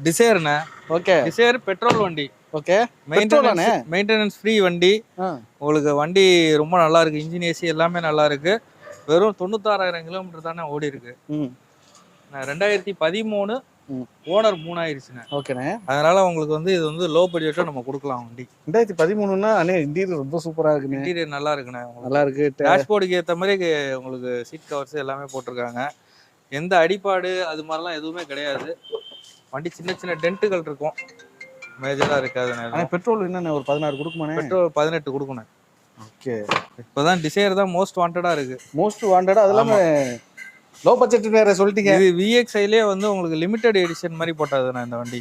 Speaker 2: டிசைர்ண்ணே. ஓகே, டிசைர் பெட்ரோல் வண்டி.
Speaker 1: ஓகே,
Speaker 2: மெயின்டெனன்ஸ் ஃப்ரீ வண்டி. உங்களுக்கு வண்டி ரொம்ப நல்லா இருக்கு. இன்ஜின் ஏசி எல்லாமே நல்லா இருக்கு. வெறும் 96,000 கிலோமீட்டர் தானே ஓடி இருக்கு. 2013 ஓனர் 3 ஆயிருச்சுண்ணே.
Speaker 1: ஓகேண்ணே.
Speaker 2: அதனால உங்களுக்கு வந்து இது வந்து லோ பட்ஜெட்டா நம்ம கொடுக்கலாம் வண்டி.
Speaker 1: 2013னா அண்ணே இன்டீரியர் ரொம்ப சூப்பரா இருக்கு.
Speaker 2: இன்டீரியர் நல்லா இருக்குண்ணே.
Speaker 1: நல்லா இருக்கு.
Speaker 2: டேஷ்போர்டுக்கு ஏற்ற மாதிரி உங்களுக்கு சீட் கவர்ஸ் எல்லாமே போட்டிருக்காங்க. எந்த அடிப்பாடு அது மாதிரிலாம் எதுவுமே கிடையாது. வண்டி சின்ன சின்ன டென்ட்டுகள் இருக்கும், மேஜரா இருக்காது.
Speaker 1: பெட்ரோல் என்ன ஒரு 16 கொடுக்குமாண்ணே?
Speaker 2: பெட்ரோல் 18 கொடுக்கணும்.
Speaker 1: ஓகே,
Speaker 2: இப்போதான் டிசைர் தான் மோஸ்ட் வாண்டடா இருக்கு.
Speaker 1: மோஸ்ட் வாண்டடா. அது இல்லாம லோ பட்ஜெட் வேற சொல்லிட்டீங்க.
Speaker 2: இது VXIலே வந்து உங்களுக்கு லிமிடெட் எடிஷன் மாதிரி போட்டதுண்ணே இந்த வண்டி.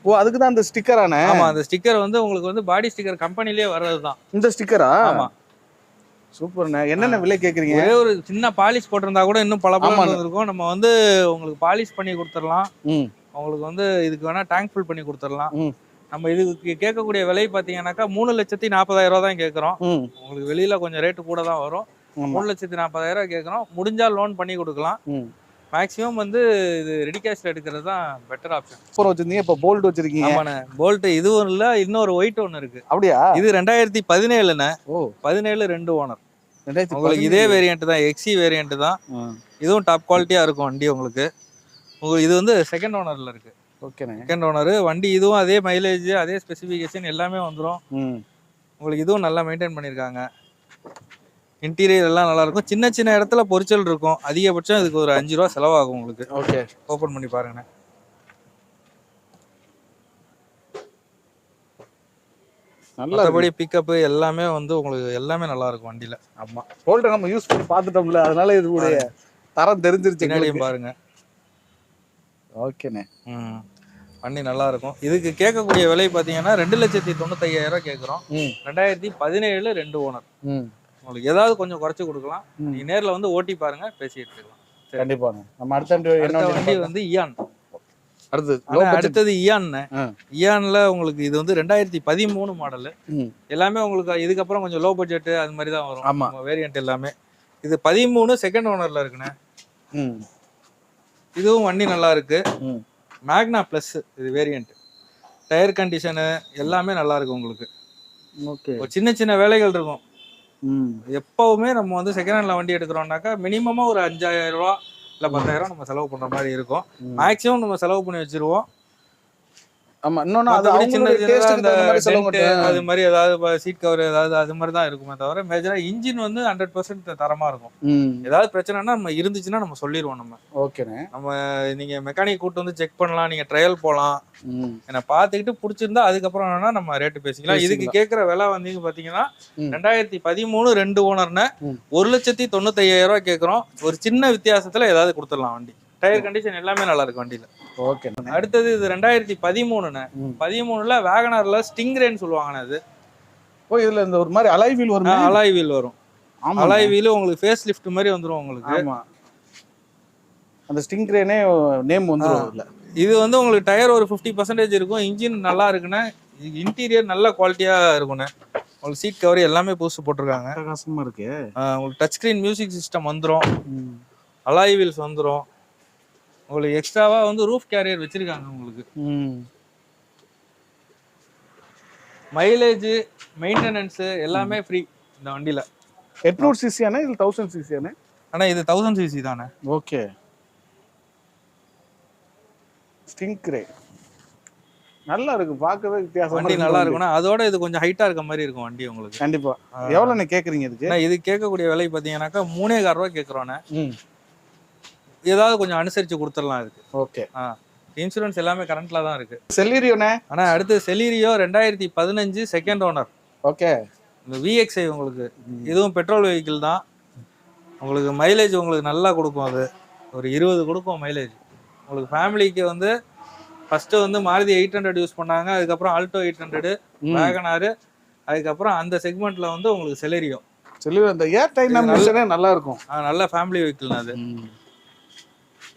Speaker 1: ஓ, அதுக்கு தான் அந்த ஸ்டிக்கரானே?
Speaker 2: ஆமா, அந்த ஸ்டிக்கர் வந்து உங்களுக்கு வந்து பாடி ஸ்டிக்கர் கம்பெனிலே வர்றது தான்
Speaker 1: இந்த ஸ்டிக்கரா?
Speaker 2: ஆமா,
Speaker 1: சூப்பர்ண்ணே. என்னென்ன விலை கேக்குறீங்க?
Speaker 2: ஒரே ஒரு சின்ன பாலிஷ் போட்டிருந்தா கூட இன்னும் பல இருக்கும். நம்ம வந்து உங்களுக்கு பாலிஷ் பண்ணி கொடுத்துடலாம். உங்களுக்கு வந்து இதுக்கு வேணா டேங்க் ஃபுல் பண்ணி கொடுத்துடலாம். நம்ம இதுக்கு கேட்கக்கூடிய விலை பார்த்தீங்கன்னாக்கா 3,40,000 ரூபா தான் கேட்குறோம். உங்களுக்கு வெளியில கொஞ்சம் ரேட்டு கூட தான் வரும். 3,40,000 கேட்குறோம். முடிஞ்சா லோன் பண்ணி கொடுக்கலாம். மேக்ஸிமம் வந்து இது ரெடி கேஷ்ல எடுக்கிறது தான் பெட்டர் ஆப்ஷன்.
Speaker 1: வச்சிருந்தீங்க, இப்போ போல்ட் வச்சிருக்கீங்க.
Speaker 2: ஆமாண்ணே, போல்ட் இதுவும் இல்லை, இன்னொரு ஒயிட் ஒன்று இருக்கு.
Speaker 1: அப்படியா? இது
Speaker 2: 2017ண்ணே. 17 2 ஓனர். உங்களுக்கு இதே வேரியன்ட் தான், எக்ஸி வேரியன்ட் தான். இதுவும் டாப் குவாலிட்டியா இருக்கும் வண்டி உங்களுக்கு. இது வந்து செகண்ட் ஓனர்ல இருக்கு.
Speaker 1: ஓகேண்ணே,
Speaker 2: செகண்ட் ஓனர் வண்டி. இதுவும் அதே மைலேஜ், அதே ஸ்பெசிஃபிகேஷன் எல்லாமே வந்துடும் உங்களுக்கு. இதுவும் நல்லா மெயின்டைன் பண்ணியிருக்காங்க. இன்டீரியர் எல்லாம் நல்லா இருக்கும். சின்ன சின்ன இடத்துல பொரிச்சல் இருக்கும். அதிகபட்சம் இதுக்கு ஒரு 5 ரூபா செலவாகும் உங்களுக்கு.
Speaker 1: ஓகே,
Speaker 2: ஓப்பன் பண்ணி பாருங்கண்ணே. நல்லபடி பிக்கப் எல்லாமே வந்து உங்களுக்கு எல்லாமே நல்லா இருக்கும் வண்டியில.
Speaker 1: ஆமா, போல்ட் நம்ம யூஸ் பண்ணி பார்த்துட்டோம்ல, அதனால இதுடைய தரம் தெரிஞ்சிருச்சு.
Speaker 2: பின்னாடியும் பாருங்க.
Speaker 1: ஓகேண்ணே.
Speaker 2: வண்டி நல்லா இருக்கும். இதுக்கு கேட்கக்கூடிய விலை பார்த்தீங்கன்னா 2,95,000 கேட்குறோம். 2017 2 ஓனர். உங்களுக்கு ஏதாவது கொஞ்சம் குறைச்சி கொடுக்கலாம். நீங்க நேர்ல வந்து ஓட்டி பாருங்க, பேசி எடுத்துக்கலாம்.
Speaker 1: கண்டிப்பாங்க. நம்ம அடுத்த
Speaker 2: அடுத்த வண்டி வந்து இயான்.
Speaker 1: அடுத்தது
Speaker 2: அடுத்தது இயான். இயான்ல உங்களுக்கு இது வந்து 2013 மாடல். எல்லாமே உங்களுக்கு இதுக்கப்புறம் கொஞ்சம் லோ பட்ஜெட் அது மாதிரி தான் வரும் வேரியன்ட் எல்லாமே. இது 13 செகண்ட் ஓனர்ல இருக்குண்ணே. இதுவும் வண்டி நல்லா இருக்கு. மேக்னா பிளஸ் இது வேரியன்ட். டயர் கண்டிஷனு எல்லாமே நல்லா இருக்கும் உங்களுக்கு. ஒரு சின்ன சின்ன வேலைகள் இருக்கும். எப்பவுமே நம்ம வந்து செகண்ட் ஹேண்ட்ல வண்டி எடுக்கிறோம்னாக்கா மினிமமா ஒரு 5000 ரூபா இல்ல 10,000 நம்ம செலவு பண்ற மாதிரி இருக்கும். மேக்ஸிமம் நம்ம செலவு பண்ணி வச்சிருவோம்.
Speaker 1: ஆமா, இன்னொன்னு அது அவங்களுடைய டேஸ்ட்க்கு தகுந்த மாதிரி செலவு பண்ணுவாங்க.
Speaker 2: அது மாதிரி ஏதாவது சீட் கவர் ஏதாவது அது மாதிரி தான் இருக்குமே தவிர மேஜரா இன்ஜின் வந்து 100% தரமா இருக்கும். ஏதாவது பிரச்சனைனா நம்ம இருந்துச்சுன்னா நம்ம சொல்லிடுவோம். நம்ம ஓகேண்ணே, நம்ம நீங்க மெக்கானிக் கூட்டு வந்து செக் பண்ணலாம், நீங்க ட்ரையல் போகலாம். என்ன பார்த்துக்கிட்டு பிடிச்சிருந்தா அதுக்கப்புறம் வேணா நம்ம ரேட்டு பேசிக்கலாம். இதுக்கு கேட்குற விலை வந்து பாத்தீங்கன்னா 2013 2 ஓனர்னு 1,95,000 ரூபாய் கேட்குறோம். ஒரு சின்ன வித்தியாசத்துல ஏதாவது கொடுத்துடலாம். வண்டி டயர் கண்டிஷன் எல்லாமே நல்லா இருக்கு வண்டியில. ஓகே. அடுத்தது இது 2013 13ல வேகனார்ல ஸ்டிங்ரேன்னு சொல்லுவாங்கண்ணே. அது
Speaker 1: இதுல இந்த ஒரு மாதிரி அலாய் வீல் வரும்.
Speaker 2: அலாய் வீல் வரும். அலாய் வீல் உங்களுக்கு ஃபேஸ் லிஃப்ட் மாதிரி வந்துரும் உங்களுக்கு. ஆமா,
Speaker 1: அந்த ஸ்டிங்ரேனே நேம் வந்துரும் இல்ல.
Speaker 2: இது வந்து உங்களுக்கு டயர் ஒரு 50% இருக்கும். இன்ஜின் நல்லா இருக்குண்ணே. இன்டீரியர் நல்ல குவாலிட்டியா இருக்குண்ணே. உங்களுக்கு சீட் கவர் எல்லாமே புதுசு போட்டிருக்காங்க.
Speaker 1: பிரகாசமா இருக்கு.
Speaker 2: உங்களுக்கு டச் ஸ்கிரீன் மியூசிக் சிஸ்டம் வந்துரும். அலாய் வீல்ஸ் வந்துரும். உங்களுக்கு எக்ஸ்ட்ராவா வந்து ரூஃப் கேரியர் வச்சிருக்காங்க உங்களுக்கு. மைலேஜ் மெயின்டெனன்ஸ் எல்லாமே ஃப்ரீ இந்த வண்டியில.
Speaker 1: 800 cc ஆனே இல்ல 1000 cc ஆனே?
Speaker 2: ஆனா இது 1000 cc தானே.
Speaker 1: ஓகே. ஸ்டிங்ரே நல்லா இருக்கு, பார்க்கவே வித்தியாசமா
Speaker 2: வண்டி நல்லா இருக்கும்னா. அதோட இது கொஞ்சம் ஹைட்டா இருக்க மாதிரி இருக்கும் வண்டி உங்களுக்கு.
Speaker 1: கண்டிப்பா. எவ்வளவுன்னு கேக்குறீங்க இதுக்கு?
Speaker 2: இது கேட்கக்கூடிய விலை பாத்தீங்கன்னாக்கா 3,000 ரூபாய் கேக்குறோண்ணே. ஏதாவது கொஞ்சம் அனுசரிச்சு கொடுத்துடலாம் இதுக்கு. ஓகே. இன்சூரன்ஸ் எல்லாமே கரண்ட்ல தான் இருக்கு.
Speaker 1: செலீரியோண்ணே.
Speaker 2: ஆனா அடுத்து செலீரியோ 2015 செகண்ட் ஓனர். ஓகே. இந்த VXI உங்களுக்கு இதுவும் பெட்ரோல் வெஹிக்கிள் தான். உங்களுக்கு மைலேஜ் உங்களுக்கு நல்லா கொடுக்கும். அது ஒரு 20 கொடுக்கும் மைலேஜ். உங்களுக்கு ஃபேமிலிக்கு வந்து ஃபர்ஸ்ட் வந்து மாருதி 800 யூஸ் பண்ணாங்க. அதுக்கப்புறம் ஆல்டோ 800, வேகனார், அதுக்கப்புறம் அந்த செக்மெண்ட்ல வந்து உங்களுக்கு செலீரியோ.
Speaker 1: அந்த ஏர் டைனமிக்ஸே நல்லா இருக்கும்.
Speaker 2: நல்ல ஃபேமிலி வெஹிக்கிள் அது.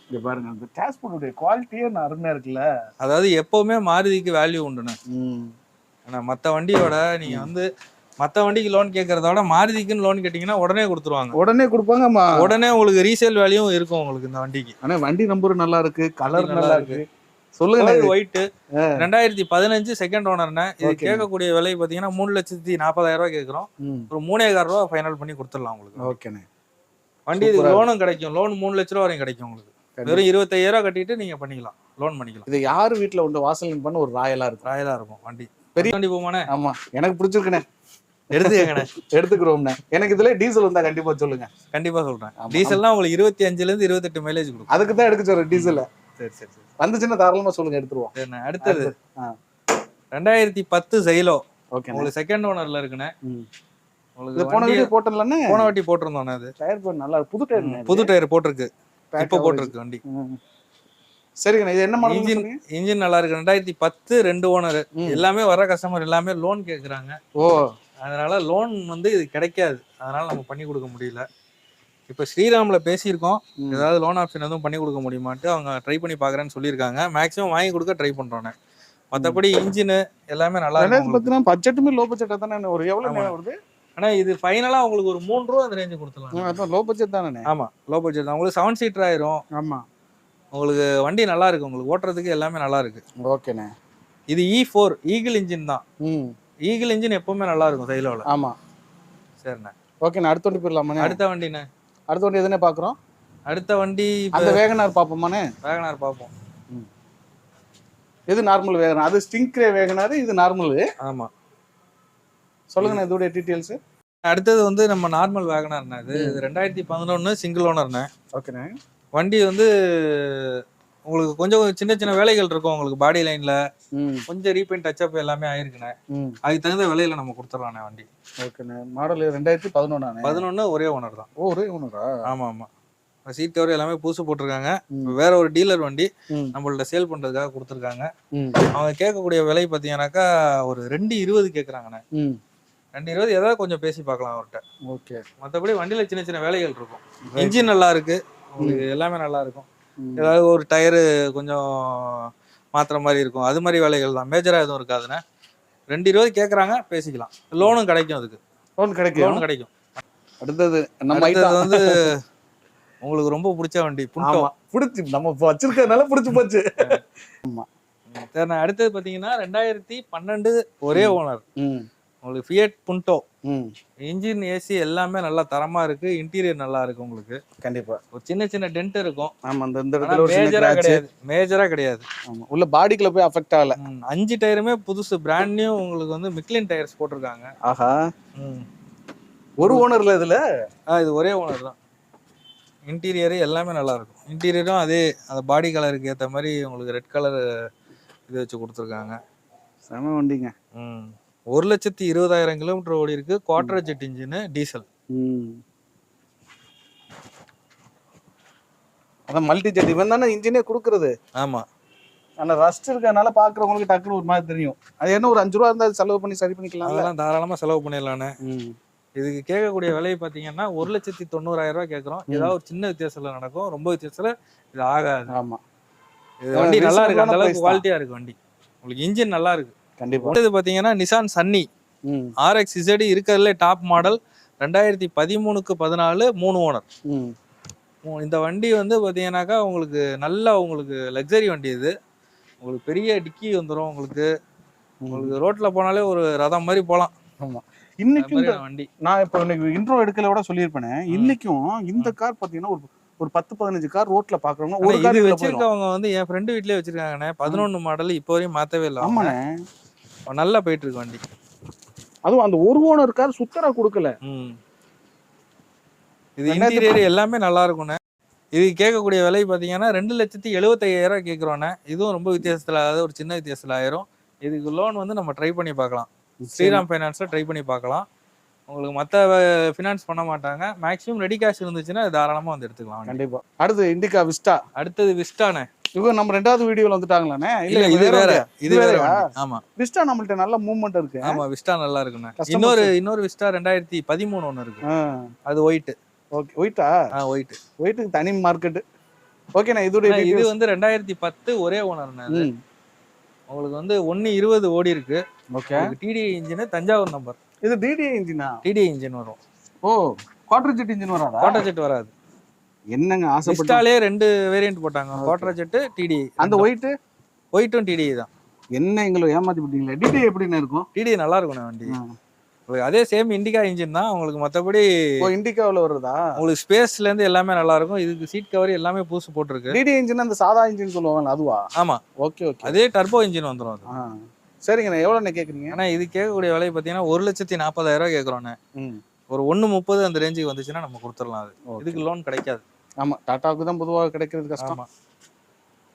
Speaker 1: இங்க பாருங்க, அந்த டிரான்ஸ்போர்ட்டோட குவாலிட்டியே அருமையா இருக்குல்ல.
Speaker 2: அதாவது எப்பவுமே மாருதிக்கு வேல்யூ உண்டுண்ணே. ஆனா மத்த வண்டியோட நீங்க வந்து மத்த வண்டிக்கு லோன் கேட்கறதோட மாருதிக்குன்னு லோன் கேட்டீங்கன்னா உடனே கொடுத்துருவாங்க.
Speaker 1: உடனே கொடுப்பாங்க.
Speaker 2: உடனே உங்களுக்கு ரீசேல் வேல்யூ இருக்கும் உங்களுக்கு இந்த வண்டிக்கு.
Speaker 1: ஆனா வண்டி நம்பர் நல்லா இருக்கு, கலர் நல்லா இருக்கு. சொல்லுங்க.
Speaker 2: ஒயிட் 2015 செகண்ட் ஓனர்னா. இது கேட்கக்கூடிய விலை பாத்தீங்கன்னா 3,40,000 ரூபாய் கேட்கறோம். ஒரு 3,000 ரூபாய் ஃபைனல் பண்ணி கொடுத்துடலாம் உங்களுக்கு. ஓகேண்ணே. வண்டி லோனும் கிடைக்கும். லோன் 3 லட்ச ரூபா வரைக்கும் கிடைக்கும் உங்களுக்கு. வெறும் 25,000 ரூபாய் கட்டிட்டு நீங்க பண்ணிக்கலாம், லோன் பண்ணிக்கலாம்.
Speaker 1: இது யாரு வீட்டுல வந்து வாசல் பண்ண ஒரு ராயலா இருக்கும்
Speaker 2: வண்டி. பெரிய வண்டி போமானே.
Speaker 1: ஆமா, எனக்கு பிடிச்சிருக்குண்ணே.
Speaker 2: எடுத்துக்கங்கண்ணே.
Speaker 1: எடுத்துக்கிறோம்ண்ணே. எனக்கு இதுல டீசல் வந்தா கண்டிப்பா சொல்லுங்க.
Speaker 2: கண்டிப்பா சொல்றேன். டீசல்னா உங்களுக்கு 25ல இருந்து 28 மைலேஜ் கொடுக்கும்.
Speaker 1: அதுக்கு தான் எடுக்க சொல்றேன் டீசல்.
Speaker 2: சரி சரி சரி.
Speaker 1: வந்துச்சுன்னா தாராளமா சொல்லுங்க, எடுத்துருவோம்.
Speaker 2: அடுத்தது 2010 ஜெயிலோ. ஓகே. உங்களுக்கு செகண்ட் ஓனர்ல இருக்குண்ணே. உங்களுக்கு
Speaker 1: போன வீடியோ போட்டலன்னு
Speaker 2: போன வாட்டி போட்டிருந்தோண்ணே. அது
Speaker 1: டயர் நல்லா புது
Speaker 2: டயர் போட்டிருக்கு. இப்போ போட்டிருக்கு வண்டி.
Speaker 1: சரிங்க. இது என்ன மாடல்?
Speaker 2: இன்ஜின் நல்லா இருக்கு. 2010 2 ஓனர். எல்லாமே வர கஸ்டமர் எல்லாமே லோன் கேக்குறாங்க. அதனால லோன் வந்து இது கிடைக்காது. அதனால நம்ம பண்ணி கொடுக்க முடியல. இப்ப ஸ்ரீராம்ல பேசியிருக்கோம். ஏதாவது லோன் ஆப்ஷன் எதுவும் பண்ணி கொடுக்க முடியுமான்ட்டு அவங்க ட்ரை பண்ணி பாக்குறேன்னு சொல்லியிருக்காங்க. மேக்ஸிமம் வாங்கி கொடுக்க ட்ரை பண்றோம். மத்தபடி இன்ஜின் எல்லாமே நல்லா இருக்கு.
Speaker 1: பட்ஜெட்டுமே லோ பட்ஜெட்டா தானே? ஒரு எவ்வளவு வருது?
Speaker 2: ஆனா இது ஃபைனலா உங்களுக்கு ஒரு 3 ரூபா அந்த ரேஞ்ச் கொடுத்துடலாம்.
Speaker 1: அதான் லோ பட்ஜெட் தானே?
Speaker 2: ஆமா, லோ பட்ஜெட் தான். உங்களுக்கு 7 சீட்டர் ஆயிரும். ஆமா, உங்களுக்கு வண்டி நல்லா இருக்கு. உங்களுக்கு ஓட்டுறதுக்கு எல்லாமே நல்லா இருக்கு. ஓகேண்ணே. இது E4 ஈகிள் இன்ஜின் தான். ஈகிள் இன்ஜின் எப்பவுமே நல்லா இருக்கும் சைலோல. ஆமா. சரிண்ணே.
Speaker 1: ஓகேண்ணே. அடுத்த வண்டி போயிடலாமாண்ணே?
Speaker 2: அடுத்த வண்டிண்ணே.
Speaker 1: அடுத்த வண்டி எதுனே பாக்குறோம்?
Speaker 2: அடுத்த வண்டி
Speaker 1: அந்த வேகனார் பாப்போமாண்ணே?
Speaker 2: வேகனார் பாப்போம்.
Speaker 1: இது நார்மல் வேகனார். அது ஸ்டிங்ரே வேகனார், இது நார்மல். ஆமா. சொல்லுங்கண்ணே இதோட டீடைல்ஸ்.
Speaker 2: அடுத்தது வந்து நம்ம நார்மல் வேகனார்ண்ணே. இது 2011 சிங்கிள் ஓனர்ண்ணே. ஓகேண்ணே. வண்டி வந்து உங்களுக்கு கொஞ்சம் சின்ன சின்ன வேலைகள் இருக்கும். உங்களுக்கு பாடி லைன்ல கொஞ்சம் ரீபெயிண்ட் டச்சப் எல்லாமே ஆயிருக்குண்ணே. அதுக்கு தகுந்த விலையில நம்ம கொடுத்துடலாண்ணே வண்டி.
Speaker 1: ஓகேண்ணே. மாடல் 2011.
Speaker 2: 11 ஒரே ஓனர் தான்.
Speaker 1: ஒரே ஓனரா?
Speaker 2: ஆமா ஆமா. சீட் கவர் எல்லாமே புதுசு போட்டிருக்காங்க. வேற ஒரு டீலர் வண்டி நம்மள்ட்ட சேல் பண்றதுக்காக கொடுத்துருக்காங்க. அவங்க கேட்கக்கூடிய விலை பாத்தீங்கன்னாக்கா ஒரு 2,20 கேக்குறாங்கண்ணே. 220 ஏதாவது கொஞ்சம் பேசி பார்க்கலாம் அவர்கிட்ட.
Speaker 1: ஓகே.
Speaker 2: மற்றபடி வண்டியில சின்ன சின்ன வேலைகள் இருக்கும். இன்ஜின் நல்லா இருக்கு உங்களுக்கு, எல்லாமே நல்லா இருக்கும். ஏதாவது ஒரு டயரு கொஞ்சம் மாத்துற மாதிரி இருக்கும், அது மாதிரி வேலைகள் தான், மேஜரா எதுவும் இருக்காதுண்ணே. 220 கேட்குறாங்க, பேசிக்கலாம். லோனும் கிடைக்கும், அதுக்கு
Speaker 1: லோன் கிடைக்கும். அடுத்தது நம்ம
Speaker 2: வந்து உங்களுக்கு ரொம்ப பிடிச்ச வண்டி புண்டோ.
Speaker 1: பிடிச்சி நம்ம வச்சிருக்கிறதுனால பிடிச்சி போச்சு. ஆமா.
Speaker 2: சரிண்ணா, அடுத்தது பார்த்தீங்கன்னா 2012 ஒரே ஓனர் உங்களுக்கு ஃபியட் புண்டோ. இன்ஜின் ஏசி எல்லாமே நல்லா தரமா இருக்கு, இன்டீரியர் நல்லா இருக்கு உங்களுக்கு.
Speaker 1: கண்டிப்பா
Speaker 2: ஒரு சின்ன சின்ன டென்ட் இருக்கும்.
Speaker 1: ஆமா, இந்த இடத்துல ஒரு
Speaker 2: மேஜரா கிடையாது.
Speaker 1: ஆமா, உள்ள பாடிக்குள்ள போய் அஃபெக்ட் ஆகல.
Speaker 2: 5 டயருமே புதுசு, பிராண்ட் நியூ உங்களுக்கு வந்து மிக்லின் டயர்ஸ் போட்டிருக்காங்க.
Speaker 1: ஆஹா. ஒரு ஓனர்ல இதுல
Speaker 2: இது ஒரே ஓனர் தான். இன்டீரியர் எல்லாமே நல்லா இருக்கும். இன்டீரியரும் அதே அந்த பாடி கலருக்கு ஏற்ற மாதிரி உங்களுக்கு ரெட் கலர் இது வச்சு கொடுத்துருக்காங்க.
Speaker 1: செம வண்டிங்க.
Speaker 2: 1,20,000 கிலோமீட்டர் ஓடி இருக்கு. Quadrajet engine, diesel.
Speaker 1: அதான் மல்டி ஜெட் இவன் தானே இன்ஜினே கொடுக்கறது.
Speaker 2: ஆமா,
Speaker 1: ஆனா ரஸ்ட் இருக்கறனால பாக்குறவங்களுக்கு டக்குனு ஒரு மாதிரி தெரியும். அது என்ன ஒரு 5 ரூபா இருந்தா செலவு பண்ணி சரி பண்ணிக்கலாம்.
Speaker 2: அதெல்லாம் தாராளமா செலவு பண்ணிடலானே. இதுக்கு கேட்கக்கூடிய விலை பாத்தீங்கன்னா 1,90,000 கேட்கறோம். ஏதாவது ஒரு சின்ன வித்தியாசத்துல நடக்கும், ரொம்ப வித்தியாசத்துல இது ஆகாது. ஆமா, இது வண்டி நல்லா இருக்கு, அந்த அளவுக்கு குவாலிட்டியா இருக்கு வண்டி. உங்களுக்கு இன்ஜின் நல்லா இருக்கு. கண்டிப்பா. இது பாத்தீங்கன்னா நிசான் சன்னி RX ZD இருக்கிறதுல டாப் மாடல். 2013க்கு 14, 3 ஓனர். இந்த வண்டி வந்து பாத்தீங்கன்னாக்கா உங்களுக்கு நல்ல உங்களுக்கு லக்ஸரி வண்டி. இது உங்களுக்கு பெரிய டிக்கி வந்துடும். உங்களுக்கு ரோட்ல போனாலே ஒரு ரதம் மாதிரி போலாம். ஆமா, இன்னைக்கும் வண்டி
Speaker 1: நான் இப்போ இன்னைக்கு இன்ட்ரோ எடுக்கல கூட சொல்லியிருப்பேன். இன்னைக்கும் இந்த கார் பாத்தீங்கன்னா ஒரு 10-15 கார் ரோட்ல பாக்குறவங்க ஒரு கார்
Speaker 2: வச்சிருக்கவங்க வந்து என் ஃப்ரெண்டு வீட்லயே வச்சிருக்காங்கண்ணே. 11 மாடல், இப்போ வரையும் மாத்தவே இல்லை.
Speaker 1: ஆமாண்ணே,
Speaker 2: நல்லா போயிட்டு இருக்கு வண்டி.
Speaker 1: அதுவும் அந்த ஒரு ஓனர் கார் சுத்தரா கொடுக்கல.
Speaker 2: இது இன்டீரியர் எல்லாமே நல்லா இருக்கும்ண்ணே. இது கேட்கக்கூடிய விலை பார்த்தீங்கன்னா 2,75,000 கேட்குறோண்ணே. இதுவும் ரொம்ப வித்தியாசத்தில் ஆகாது, ஒரு சின்ன வித்தியாசத்தில் ஆயிரும். இதுக்கு லோன் வந்து நம்ம ட்ரை பண்ணி பார்க்கலாம். ஸ்ரீராம் ஃபைனான்ஸில் ட்ரை பண்ணி பார்க்கலாம். உங்களுக்கு மற்ற ஃபினான்ஸ் பண்ண மாட்டாங்க. மேக்ஸிமம் ரெடி கேஷ் இருந்துச்சுன்னா தாராளமாக வந்து எடுத்துக்கலாம்.
Speaker 1: கண்டிப்பாக. அடுத்து இண்டிகா விஸ்டா.
Speaker 2: அடுத்தது விஸ்டாண்ணே.
Speaker 1: இவங்க நம்ம 2வது வீடியோல வந்துட்டாங்களானே.
Speaker 2: இல்ல, இது வேற. இது வேற. ஆமா,
Speaker 1: விஸ்டா நம்மள்ட்ட நல்ல மூவ்மெண்ட் இருக்கு.
Speaker 2: ஆமா, விஸ்டா நல்லா இருக்குண்ணே. இன்னொரு விஸ்டா 2013 ஒன்று இருக்கு. அது ஒயிட்.
Speaker 1: ஓகே, ஒயிட்டா? ஒயிட்டுக்கு தனி மார்க்கெட். ஓகேண்ணா, இது
Speaker 2: வந்து 2010 ஒரே ஓனர்ண்ணே. உங்களுக்கு வந்து 1,20 ஓடி இருக்கு. Okay, DTI engine, Thanjavur number.
Speaker 1: இது டிடிஐ இன்ஜினா?
Speaker 2: டிடிஐ இன்ஜின் வரும்.
Speaker 1: ஓ, குவார்டர் ஜெட் இன்ஜின் வராதா?
Speaker 2: குவார்டர் ஜெட் வராது.
Speaker 1: என்னங்க ஆசைப்பட்டாலே
Speaker 2: விஸ்டாலே 2 வேரியன்ட் போட்டாங்க, குவார்டர் ஜெட், டிடிஐ.
Speaker 1: அந்த ஒயிட்டும்
Speaker 2: டிடிஐ தான்.
Speaker 1: என்ன எங்களை ஏமாத்தி விட்டீங்களே. டிடிஐ எப்படின்னு இருக்கும்?
Speaker 2: டிடிஐ நல்லா இருக்கும் வண்டி. உங்களுக்கு அதே சேம் இண்டிகா இன்ஜின் தான். உங்களுக்கு மற்றபடி
Speaker 1: இண்டிகாவில் வருதா?
Speaker 2: உங்களுக்கு ஸ்பேஸ்ல இருந்து எல்லாமே நல்லா இருக்கும். இதுக்கு சீட் கவர் எல்லாமே புதுசு போட்டிருக்கு.
Speaker 1: டிடிஐ இன்ஜின் அந்த சாதா இன்ஜின் சொல்லுவாங்க, அதுவா?
Speaker 2: ஆமா. ஓகே. அதே டர்போ இன்ஜின் வந்துடும் அது.
Speaker 1: சரிங்கண்ணா, எவ்வளோண்ணே கேட்குறீங்க?
Speaker 2: ஆனால் இது கேட்கக்கூடிய விலை பார்த்தீங்கன்னா 1,40,000 கேட்குறோண்ணே. ஒரு 1,30 அந்த ரேஞ்சுக்கு வந்துச்சுன்னா நம்ம கொடுத்துடலாம். அது இதுக்கு லோன் கிடைக்காது.
Speaker 1: ஆமா, டாட்டாவுக்கு தான் பொதுவாக கிடைக்கிறது கஷ்டம்.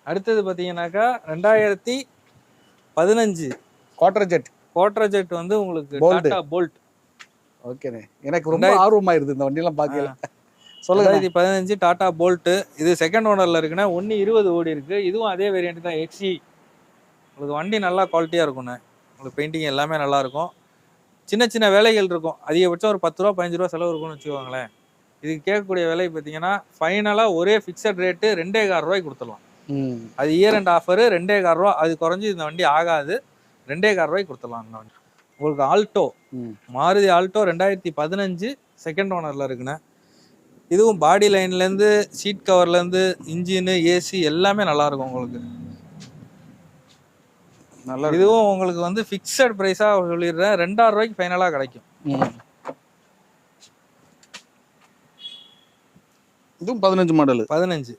Speaker 2: அடுத்தது பார்த்தீங்கன்னாக்கா 2015 குவார்டர் ஜெட் வந்து உங்களுக்கு டாடா போல்ட்.
Speaker 1: ஓகேண்ணே, எனக்கு ரொம்ப ஆர்வமாயிருது இந்த வண்டியெல்லாம் பார்க்கல. சொல்லுங்க.
Speaker 2: 2015 டாடா போல்ட். இது செகண்ட் ஓனர்ல இருக்குன்னா 1,20 ஓடி இருக்கு. இதுவும் அதே வேரியன்ட் தான், எக்ஸி. உங்களுக்கு வண்டி நல்லா குவாலிட்டியா இருக்குண்ணே. உங்களுக்கு பெயிண்டிங் எல்லாமே நல்லா இருக்கும். சின்ன சின்ன வேலைகள் இருக்கும். அதிகபட்சம் ஒரு 10 ரூபா 15 ரூபா செலவு இருக்கும்னு வச்சுக்கோங்களேன். இதுக்கு கேட்கக்கூடிய விலை பார்த்தீங்கன்னா ஃபைனலாக ஒரே ஃபிக்ஸட் ரேட்டு 2,15,000 கொடுத்துடலாம். அது இயர் அண்ட் ஆஃபரு 2,15,000. அது குறைஞ்சி இந்த வண்டி ஆகாது. 2,15,000 கொடுத்துடலாம் இந்த வண்டி. உங்களுக்கு ஆல்டோ, மாருதி ஆல்டோ 2015 செகண்ட் ஓனரில் இருக்குண்ணே. இதுவும் பாடி லைன்லேருந்து சீட் கவர்லேருந்து இன்ஜினு ஏசி எல்லாமே நல்லாயிருக்கும் உங்களுக்கு. இதுவும் உங்களுக்கு வந்து ஃபிக்ஸட் ப்ரைஸாக சொல்லிடுறேன், 2,000 ஃபைனலாக கிடைக்கும்.
Speaker 1: இதுவும் 15 மாடல்.
Speaker 2: 15.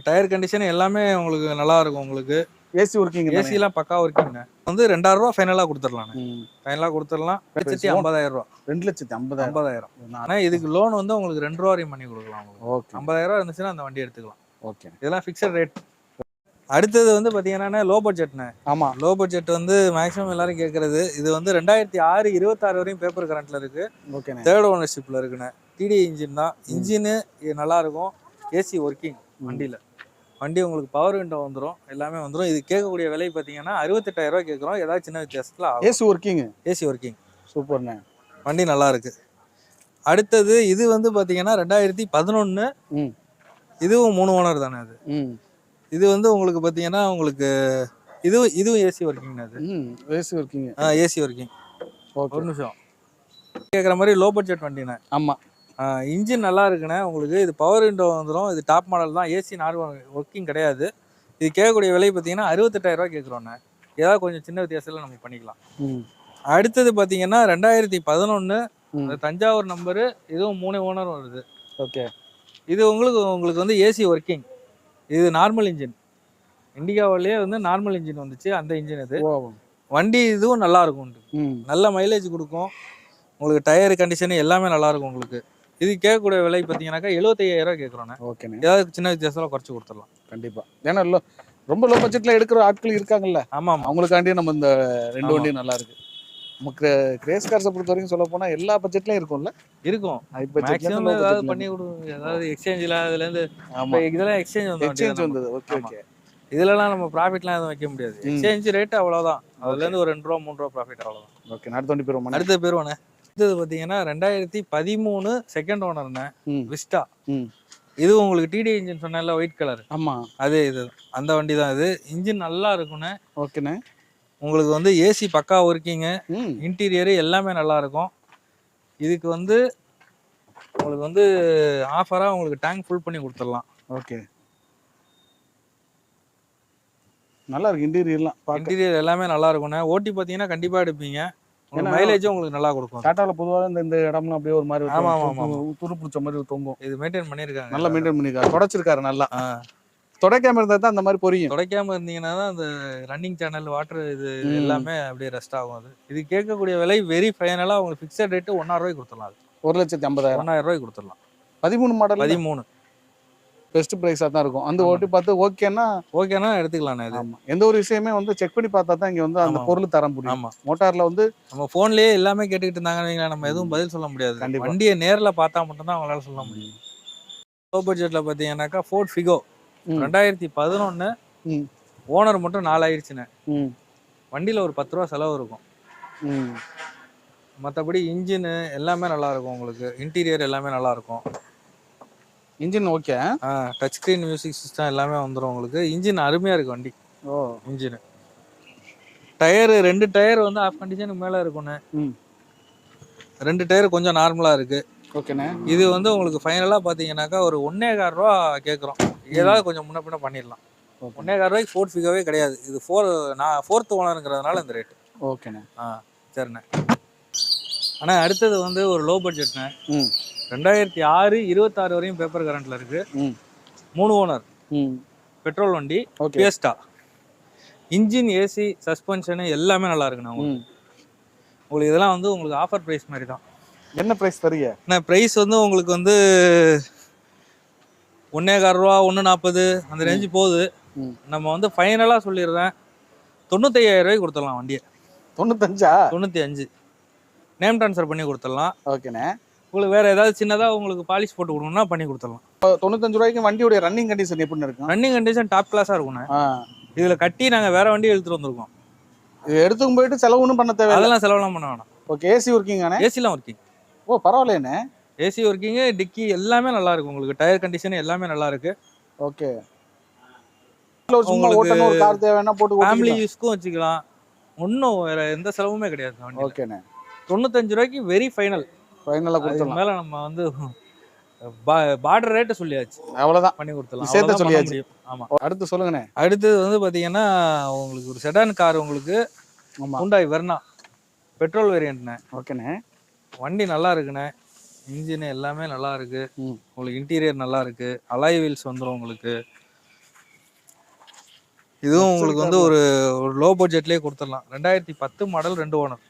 Speaker 2: டயர் கண்டிஷன் எல்லாமே உங்களுக்கு நல்லா இருக்கும். உங்களுக்கு
Speaker 1: ஏசி ஒர்க்கிங்,
Speaker 2: ஏசிலாம் பக்கா ஒர்க்கிங். வந்து 2,000 ஃபைனலாக கொடுத்துடலாம். ஃபைனலாக கொடுத்துடலாம். 2,50,000.
Speaker 1: 2,50,000.
Speaker 2: ஆனால் இதுக்கு லோன் வந்து உங்களுக்கு 2 ரூபா வரையும் பண்ணி கொடுக்கலாம். 50,000 இருந்துச்சுன்னா அந்த வண்டி எடுத்துக்கலாம். ஓகே, இதெல்லாம் ஃபிக்ஸட் ரேட். அடுத்தது வந்து பார்த்தீங்கன்னா லோ பட்ஜெட்ண்ணே.
Speaker 1: ஆமாம்,
Speaker 2: லோ பட்ஜெட் வந்து மேக்ஸிமம் எல்லாரும் கேட்குறது. இது வந்து 2006 26 வரையும் பேப்பர் கரண்ட்டில் இருக்குது. ஓகே, 3rd ஓனர்ஷிப்பில் இருக்குண்ணே. டிடி இன்ஜின் தான். இன்ஜினு நல்லா இருக்கும். ஏசி ஒர்க்கிங் வண்டியில். வண்டி உங்களுக்கு பவர் விண்டோ வந்துடும், எல்லாமே வந்துடும். இது கேட்கக்கூடிய விலை பார்த்தீங்கன்னா 68,000 கேட்குறோம். ஏதாவது சின்ன வித்தியாசத்தில்
Speaker 1: ஏசி ஒர்க்கிங்.
Speaker 2: ஏசி ஒர்க்கிங்
Speaker 1: சூப்பர்ண்ணே.
Speaker 2: வண்டி நல்லா இருக்கு. அடுத்தது இது வந்து பார்த்தீங்கன்னா 2011.
Speaker 1: ம்
Speaker 2: இதுவும் 3 ஓனர் தானே அது.
Speaker 1: ம்
Speaker 2: இது வந்து உங்களுக்கு பார்த்தீங்கன்னா உங்களுக்கு இதுவும் ஏசி ஒர்க்கிங் அது.
Speaker 1: ம் AC working.
Speaker 2: AC working.
Speaker 1: Okay.
Speaker 2: ஒரு நிமிஷம் கேட்குற மாதிரி லோ பட்ஜெட் வண்டிண்ணே.
Speaker 1: ஆமாம்.
Speaker 2: இன்ஜின் நல்லா இருக்குண்ணே உங்களுக்கு. இது பவர் விண்டோ வந்துடும். இது டாப் மாடல் தான். ஏசி நார்மல் ஒர்க்கிங் கிடையாது. இது கேட்கக்கூடிய விலை பார்த்தீங்கன்னா 68,000 கேட்குறோண்ணே. ஏதாவது கொஞ்சம் சின்ன வித்தியாசத்தில் நம்ம பண்ணிக்கலாம். அடுத்தது பார்த்தீங்கன்னா 2011 தஞ்சாவூர் நம்பரு. இதுவும் 3 ஓனர் வருது.
Speaker 1: ஓகே.
Speaker 2: இது உங்களுக்கு வந்து ஏசி ஒர்க்கிங். இது நார்மல் இன்ஜின். இண்டிகாவிலேயே வந்து நார்மல் இன்ஜின் வந்துச்சு. அந்த இன்ஜின் இது. வண்டி இதுவும் நல்லா இருக்கும். நல்ல மைலேஜ் கொடுக்கும் உங்களுக்கு. டயர் கண்டிஷன் எல்லாமே நல்லா இருக்கும் உங்களுக்கு. இது கேட்கக்கூடிய விலை பார்த்தீங்கன்னாக்கா 75,000 கேட்குறோண்ணே. ஓகேண்ணே. ஏதாவது சின்ன வித்தியாசத்தில் குறைச்சி கொடுத்துடலாம்.
Speaker 1: கண்டிப்பாக. ஏன்னா ரொம்ப லோ பட்ஜெட்டில் எடுக்கிற ஆட்கள் இருக்காங்கல்ல.
Speaker 2: ஆமாம்.
Speaker 1: அவங்களுக்காண்டியே நம்ம இந்த 2 வண்டியும் நல்லா இருக்கு. நமக்கு கிரேஸ் கார்ஸை பொறுத்த வரைக்கும் சொல்ல போனால் எல்லா பட்ஜெட்லையும் இருக்கும்ல.
Speaker 2: இருக்கும். மேக்ஸிமம் ஏதாவது பண்ணி கொடுங்க. ஏதாவது எக்ஸ்சேஞ்சில் அதுலேருந்து இதெல்லாம் எக்ஸ்சேஞ்ச் வந்தது. Okay okay. இதுலலாம் நம்ம ப்ராஃபிட்லாம் எதுவும் வைக்க முடியாது. எக்ஸ்சேஞ்ச் ரேட் அவ்வளோதான். அதுலேருந்து ஒரு 2 ரூபா 3 ரூபா ப்ராஃபிட் அவ்வளோதான். ஓகே. அடுத்த வண்டி போயிருவோம். அடுத்த போயிருவானே. அடுத்தது பார்த்தீங்கன்னா 2013 செகண்ட் ஓனர்ண்ணே. விஸ்டா. இது உங்களுக்கு டிடி இன்ஜின் சொன்னால ஒயிட் கலர். ஆமாம். அதே இது அந்த வண்டி தான் இது. இன்ஜின் நல்லா இருக்குண்ணே. ஓகேண்ணே. உங்களுக்கு வந்து ஏசி பக்கா ஒர்க்கிங்கு. இன்டீரியரு எல்லாமே நல்லா இருக்கும். இதுக்கு வந்து உங்களுக்கு வந்து ஆஃபராக உங்களுக்கு டேங்க் ஃபுல் பண்ணி கொடுத்துடலாம். ஓகே.
Speaker 1: நல்லா இருக்கு இன்டீரியர்லாம்.
Speaker 2: இன்டீரியர் எல்லாமே நல்லா இருக்கும்ண்ணே. ஓட்டி பார்த்தீங்கன்னா கண்டிப்பாக எடுப்பீங்க. மைலேஜும் உங்களுக்கு நல்லா கொடுக்கும்.
Speaker 1: டாட்டாவில் பொதுவாக இந்த இடம்லாம் அப்படியே ஒரு மாதிரி துரு பிடிச்ச மாதிரி தொங்கும்.
Speaker 2: இது மெயின்டைன் பண்ணியிருக்காங்க.
Speaker 1: நல்லா மெயின்டைன் பண்ணியிருக்காரு. தொடச்சிருக்காரு நல்லா. துடைக்காம இருந்தால் தான் அந்த மாதிரி பொரியும்.
Speaker 2: துடைக்காம இருந்தீங்கன்னா தான் அந்த ரன்னிங் சேனல் வாட்டர் இது எல்லாமே அப்படியே ரெஸ்ட் ஆகும். அது இது கேட்கக்கூடிய விலை வெரி ஃபைனலாக உங்களுக்கு ஃபிக்ஸட் ரேட்டு 1,000 ரூபாய்க்கு கொடுத்துடலாம். அது
Speaker 1: 1,50,000.
Speaker 2: 1,000 ரூபாய்க்கு கொடுத்துடலாம்.
Speaker 1: 13 மாடல்.
Speaker 2: 13
Speaker 1: பெஸ்ட் ப்ரைஸாக தான் இருக்கும். அந்த ஓட்டி பார்த்து ஓகேனா
Speaker 2: எடுத்துக்கலாண்ணே. இது
Speaker 1: எந்த ஒரு விஷயமே வந்து செக் பண்ணி பார்த்தா தான் இங்கே வந்து அந்த பொருள் தரம் முடியும். ஆமாம். மோட்டாரில் வந்து
Speaker 2: நம்ம ஃபோன்லேயே எல்லாமே கேட்டுக்கிட்டு இருந்தாங்க. நம்ம எதுவும் பதில் சொல்ல முடியாது. வண்டியை நேரில் பார்த்தா மட்டும்தான் அவங்களால சொல்ல முடியும். லோ பட்ஜெட்டில் பார்த்தீங்கன்னாக்கா ஃபோர்ட் ஃபிகோ 2011 ஓனர் மட்டும் 4 ஆயிடுச்சுண்ணே. வண்டியில் ஒரு 10 ரூபா செலவு இருக்கும். மற்றபடி இன்ஜினு எல்லாமே நல்லா இருக்கும் உங்களுக்கு. இன்டீரியர் எல்லாமே நல்லா இருக்கும்.
Speaker 1: Engine okay.
Speaker 2: Touch screen music system எல்லாமே வந்துடும் உங்களுக்கு. இன்ஜின் அருமையாக இருக்குது வண்டி. இன்ஜினு டயரு 2 டயர் வந்து ஆஃப் கண்டிஷனுக்கு மேலே இருக்குண்ணே. 2 டயர் கொஞ்சம் நார்மலாக இருக்குது. ஓகேண்ணே. இது வந்து உங்களுக்கு ஃபைனலாக பார்த்தீங்கன்னாக்கா ஒரு 1,15,000 ரூபா கேட்குறோம். ஏதாவது கொஞ்சம் முன்ன பின்ன பண்ணிடலாம். 1,15,000 ரூபாய்க்கு ஃபோர்ட் ஃபிகோவே கிடையாது. இது நான் 4th ஓனருங்கிறதுனால இந்த ரேட்டு. ஓகேண்ணே. சரிண்ணே. ஆனால் அடுத்தது வந்து ஒரு லோ பட்ஜெட்ண்ணே. 2006 26 வரையும் பேப்பர் கரண்ட்ல இருக்கு. 3 ஓனர். பெட்ரோல் வண்டி. ஃபியஸ்டா. இன்ஜின் ஏசி சஸ்பென்ஷன் எல்லாமே நல்லா இருக்குண்ணா. உங்களுக்கு இதெல்லாம் வந்து உங்களுக்கு ஆஃபர் ப்ரைஸ் மாதிரி தான்.
Speaker 1: என்ன ப்ரைஸ் தரீங்க?
Speaker 2: ப்ரைஸ் வந்து உங்களுக்கு வந்து 1,15,000 ரூபா 1,40 அந்த ரேஞ்சு போகுது. நம்ம வந்து ஃபைனலாக சொல்லிடுறேன் 95,000 ரூபாய்க்கு கொடுத்துடலாம் வண்டியை. 95 நேம் ட்ரான்ஸ்ஃபர் பண்ணி கொடுத்துடலாம். ஓகேண்ணே. உங்களுக்கு வேற ஏதாவது சின்னதாக உங்களுக்கு பாலிஷ் போட்டு கொடுக்கணும்னா பண்ணி கொடுத்துடலாம்.
Speaker 1: 95 ரூபாய்க்கு வண்டியோட ரன்னிங் கண்டிஷன் எப்படி இருக்கும்?
Speaker 2: ரன்னிங் கண்டிஷன் டாப் கிளாஸாக இருக்குண்ணே. இதில் கட்டி நாங்கள் வேற வண்டி எடுத்துகிட்டு வந்திருக்கோம்.
Speaker 1: இது எடுத்துக்கும் போயிட்டு செலவு ஒன்றும் பண்ண தேவை.
Speaker 2: அதெல்லாம் செலவுலாம் பண்ண வேணாம்.
Speaker 1: ஓகே. ஏசி ஒர்க்கிங் ஆனே?
Speaker 2: ஏசிலாம் ஒர்க்கிங்.
Speaker 1: ஓ பரவாயில்லைண்ணே.
Speaker 2: ஏசி ஒர்க்கிங்கு டிக்கி எல்லாமே நல்லா இருக்கும் உங்களுக்கு. டயர் கண்டிஷன் எல்லாமே நல்லா இருக்கு. ஓகே.
Speaker 1: உங்களுக்கு ஒரு கார் தேவைன்னா போட்டு
Speaker 2: ஃபேமிலி யூஸ்க்கும் வச்சுக்கலாம். ஒன்றும் வேற எந்த செலவுமே கிடையாது. ஓகேண்ணே. 95 ரூபாய்க்கு வெரி ஃபைனலாக கொடுத்துடலாம். மேலே நம்ம வந்து பார்டர் ரேட்டு சொல்லியாச்சு. அவ்வளோதான் பண்ணி கொடுத்துடலாம். சேர்த்து சொல்லியாச்சு. ஆமாம். அடுத்து சொல்லுங்கண்ணே. அடுத்தது வந்து பார்த்தீங்கன்னா உங்களுக்கு ஒரு செடான் கார் உங்களுக்கு. ஹூண்டாய் வெர்னா பெட்ரோல் வேரியண்ட்ண்ணே. ஓகேண்ணே. வண்டி நல்லா இருக்குண்ணே. இன்ஜின் எல்லாமே நல்லா இருக்கு. உங்களுக்கு இன்டீரியர் நல்லா இருக்கு. அலாய் வீல்ஸ் வந்துடும் உங்களுக்கு. இதுவும் உங்களுக்கு வந்து ஒரு லோ பட்ஜெட்லேயே கொடுத்துடலாம். 2010 மாடல் 2 ஓனர்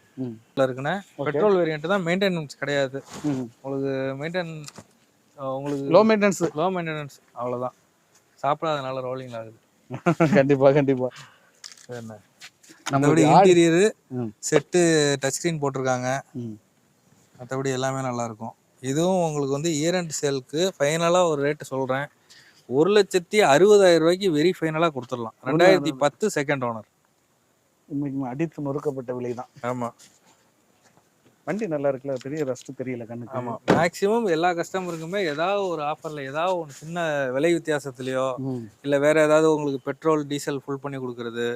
Speaker 2: இருக்குண்ணே. பெட்ரோல் வேரியன்ட் தான். மெயின்டெனன்ஸ் கிடையாது உங்களுக்கு. உங்களுக்கு லோ மெயின்டெனன்ஸ் அவ்வளோதான். சாப்பிடாதனால ரோலிங் ஆகுது.
Speaker 1: கண்டிப்பா.
Speaker 2: என்ன மற்றபடி இன்டீரியரு செட்டு டச் ஸ்க்ரீன் போட்டிருக்காங்க. மற்றபடி எல்லாமே நல்லா இருக்கும். இதுவும் உங்களுக்கு வந்து இயர் அண்ட் சேலுக்கு ஃபைனலாக ஒரு ரேட்டு சொல்கிறேன். 1,60,000 ரூபாய்க்கு வெரி ஃபைனலாக கொடுத்துடலாம். 2010 செகண்ட் ஓனர்.
Speaker 1: அடித்து நொறுக்கப்பட்ட விலை தான்.
Speaker 2: ஆமாம்.
Speaker 1: வண்டி நல்லா இருக்குல்ல, பெரிய ரஸ்ட் தெரியல கண்ணுக்கு.
Speaker 2: ஆமா, மேக்ஸிமம் எல்லா கஸ்டமருக்குமே ஏதாவது ஒரு ஆஃபர்ல ஏதாவது ஒன்று சின்ன விலை வித்தியாசத்துலயோ
Speaker 1: ம்.
Speaker 2: இல்லை வேற ஏதாவது உங்களுக்கு பெட்ரோல் டீசல் ஃபுல் பண்ணி கொடுக்குறது,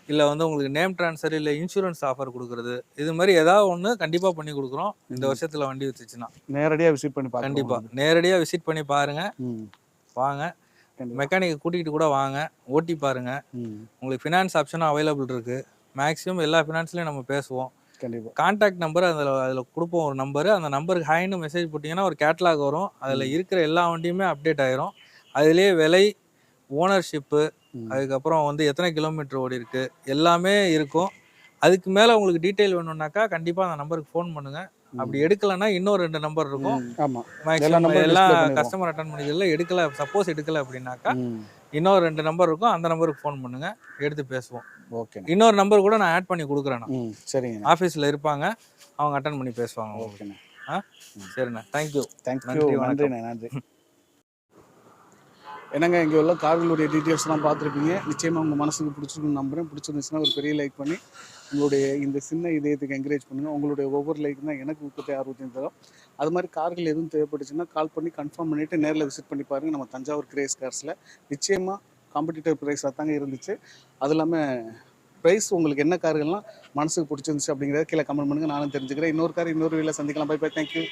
Speaker 2: இல்லை வந்து உங்களுக்கு நேம் ட்ரான்ஸ்ஃபர் இல்லை இன்சூரன்ஸ் ஆஃபர் கொடுக்குறது, இது மாதிரி ஏதாவது ஒன்று கண்டிப்பாக பண்ணி கொடுக்குறோம் இந்த வருஷத்துல வண்டி வித்துச்சுன்னா.
Speaker 1: நேரடியா விசிட் பண்ணி பார்க்கலாம்.
Speaker 2: கண்டிப்பா நேரடியாக விசிட் பண்ணி பாருங்க,
Speaker 1: ம்.
Speaker 2: வாங்க
Speaker 1: கண்டிப்பா.
Speaker 2: மெக்கானிக்கை கூட்டிகிட்டு கூட வாங்க, ஓட்டி பாருங்க.
Speaker 1: ம்.
Speaker 2: உங்களுக்கு ஃபினான்ஸ் ஆப்ஷனும் அவைலபிள் இருக்கு. மேக்ஸிமம் எல்லா ஃபினான்ஸ்லையும் நம்ம பேசுவோம்.
Speaker 1: கண்டிப்பா.
Speaker 2: கான்டாக்ட் நம்பர் அதில் கொடுப்போம், ஒரு நம்பரு. அந்த நம்பருக்கு ஹைன்னு மெசேஜ் போட்டிங்கன்னா ஒரு கேட்லாக் வரும். அதில் இருக்கிற எல்லா வண்டியுமே அப்டேட் ஆயிரும். அதுலேயே விலை, ஓனர்ஷிப்பு, அதுக்கப்புறம் வந்து எத்தனை கிலோமீட்டர் ஓடி இருக்கு எல்லாமே இருக்கும். அதுக்கு மேலே உங்களுக்கு டீட்டெயில் வேணும்னாக்கா கண்டிப்பாக அந்த நம்பருக்கு ஃபோன் பண்ணுங்க. அப்படி எடுக்கலைன்னா இன்னொரு 2 நம்பர் இருக்கும்.
Speaker 1: ஆமா.
Speaker 2: மேக்ஸிமம் எல்லா கஸ்டமர் அட்டன் பண்ணிக்கிறதுல எடுக்கல, சப்போஸ் எடுக்கல அப்படின்னாக்கா இன்னொரு 2 நம்பர் இருக்கும். அந்த நம்பருக்கு ஃபோன் பண்ணுங்க, எடுத்து பேசுவோம்.
Speaker 1: ஓகே.
Speaker 2: இன்னொரு நம்பர் கூட நான் ஆட் பண்ணி கொடுக்குறேன்.
Speaker 1: சரிங்க.
Speaker 2: ஆஃபீஸில் இருப்பாங்க, அவங்க அட்டன் பண்ணி பேசுவாங்க.
Speaker 1: ஓகேண்ணா.
Speaker 2: சரிண்ணா, தேங்க்யூ.
Speaker 1: நன்றிண்ணா, நன்றி. என்னங்க, இங்கே உள்ள கார்களுடைய டீட்டெயில்ஸ்லாம் பார்த்துருப்பீங்க. நிச்சயமாக உங்கள் மனசுக்கு பிடிச்சிருக்குன்னு நம்புகிறேன். பிடிச்சிருந்துச்சுன்னா ஒரு பெரிய லைக் பண்ணி உங்களுடைய இந்த சின்ன இதயத்துக்கு என்கரேஜ் பண்ணுங்கள். உங்களுடைய ஒவ்வொரு லைக் தான் எனக்கு ஊக்கத்தை ஆர்வத்தையும் தரும். அது மாதிரி கார்கள் எதுவும் தேவைப்பட்டுச்சுன்னா கால் பண்ணி கன்ஃபார்ம் பண்ணிவிட்டு நேரில் விசிட் பண்ணி பாருங்கள். நம்ம தஞ்சாவூர் கிரேஸ் கார்ஸில் நிச்சயமாக காம்படிட்டிவ் ப்ரைஸாக தாங்க இருந்துச்சு. அது இல்லாமல் ப்ரைஸ் உங்களுக்கு என்ன கார்கள்லாம் மனசுக்கு பிடிச்சிருந்துச்சு அப்படிங்கிறத கீழே கமெண்ட் பண்ணுங்கள், நானும் தெரிஞ்சுக்கிறேன். இன்னொரு கார் இன்னொரு வீட்டில் சந்திக்கலாம். Bye bye, thank you.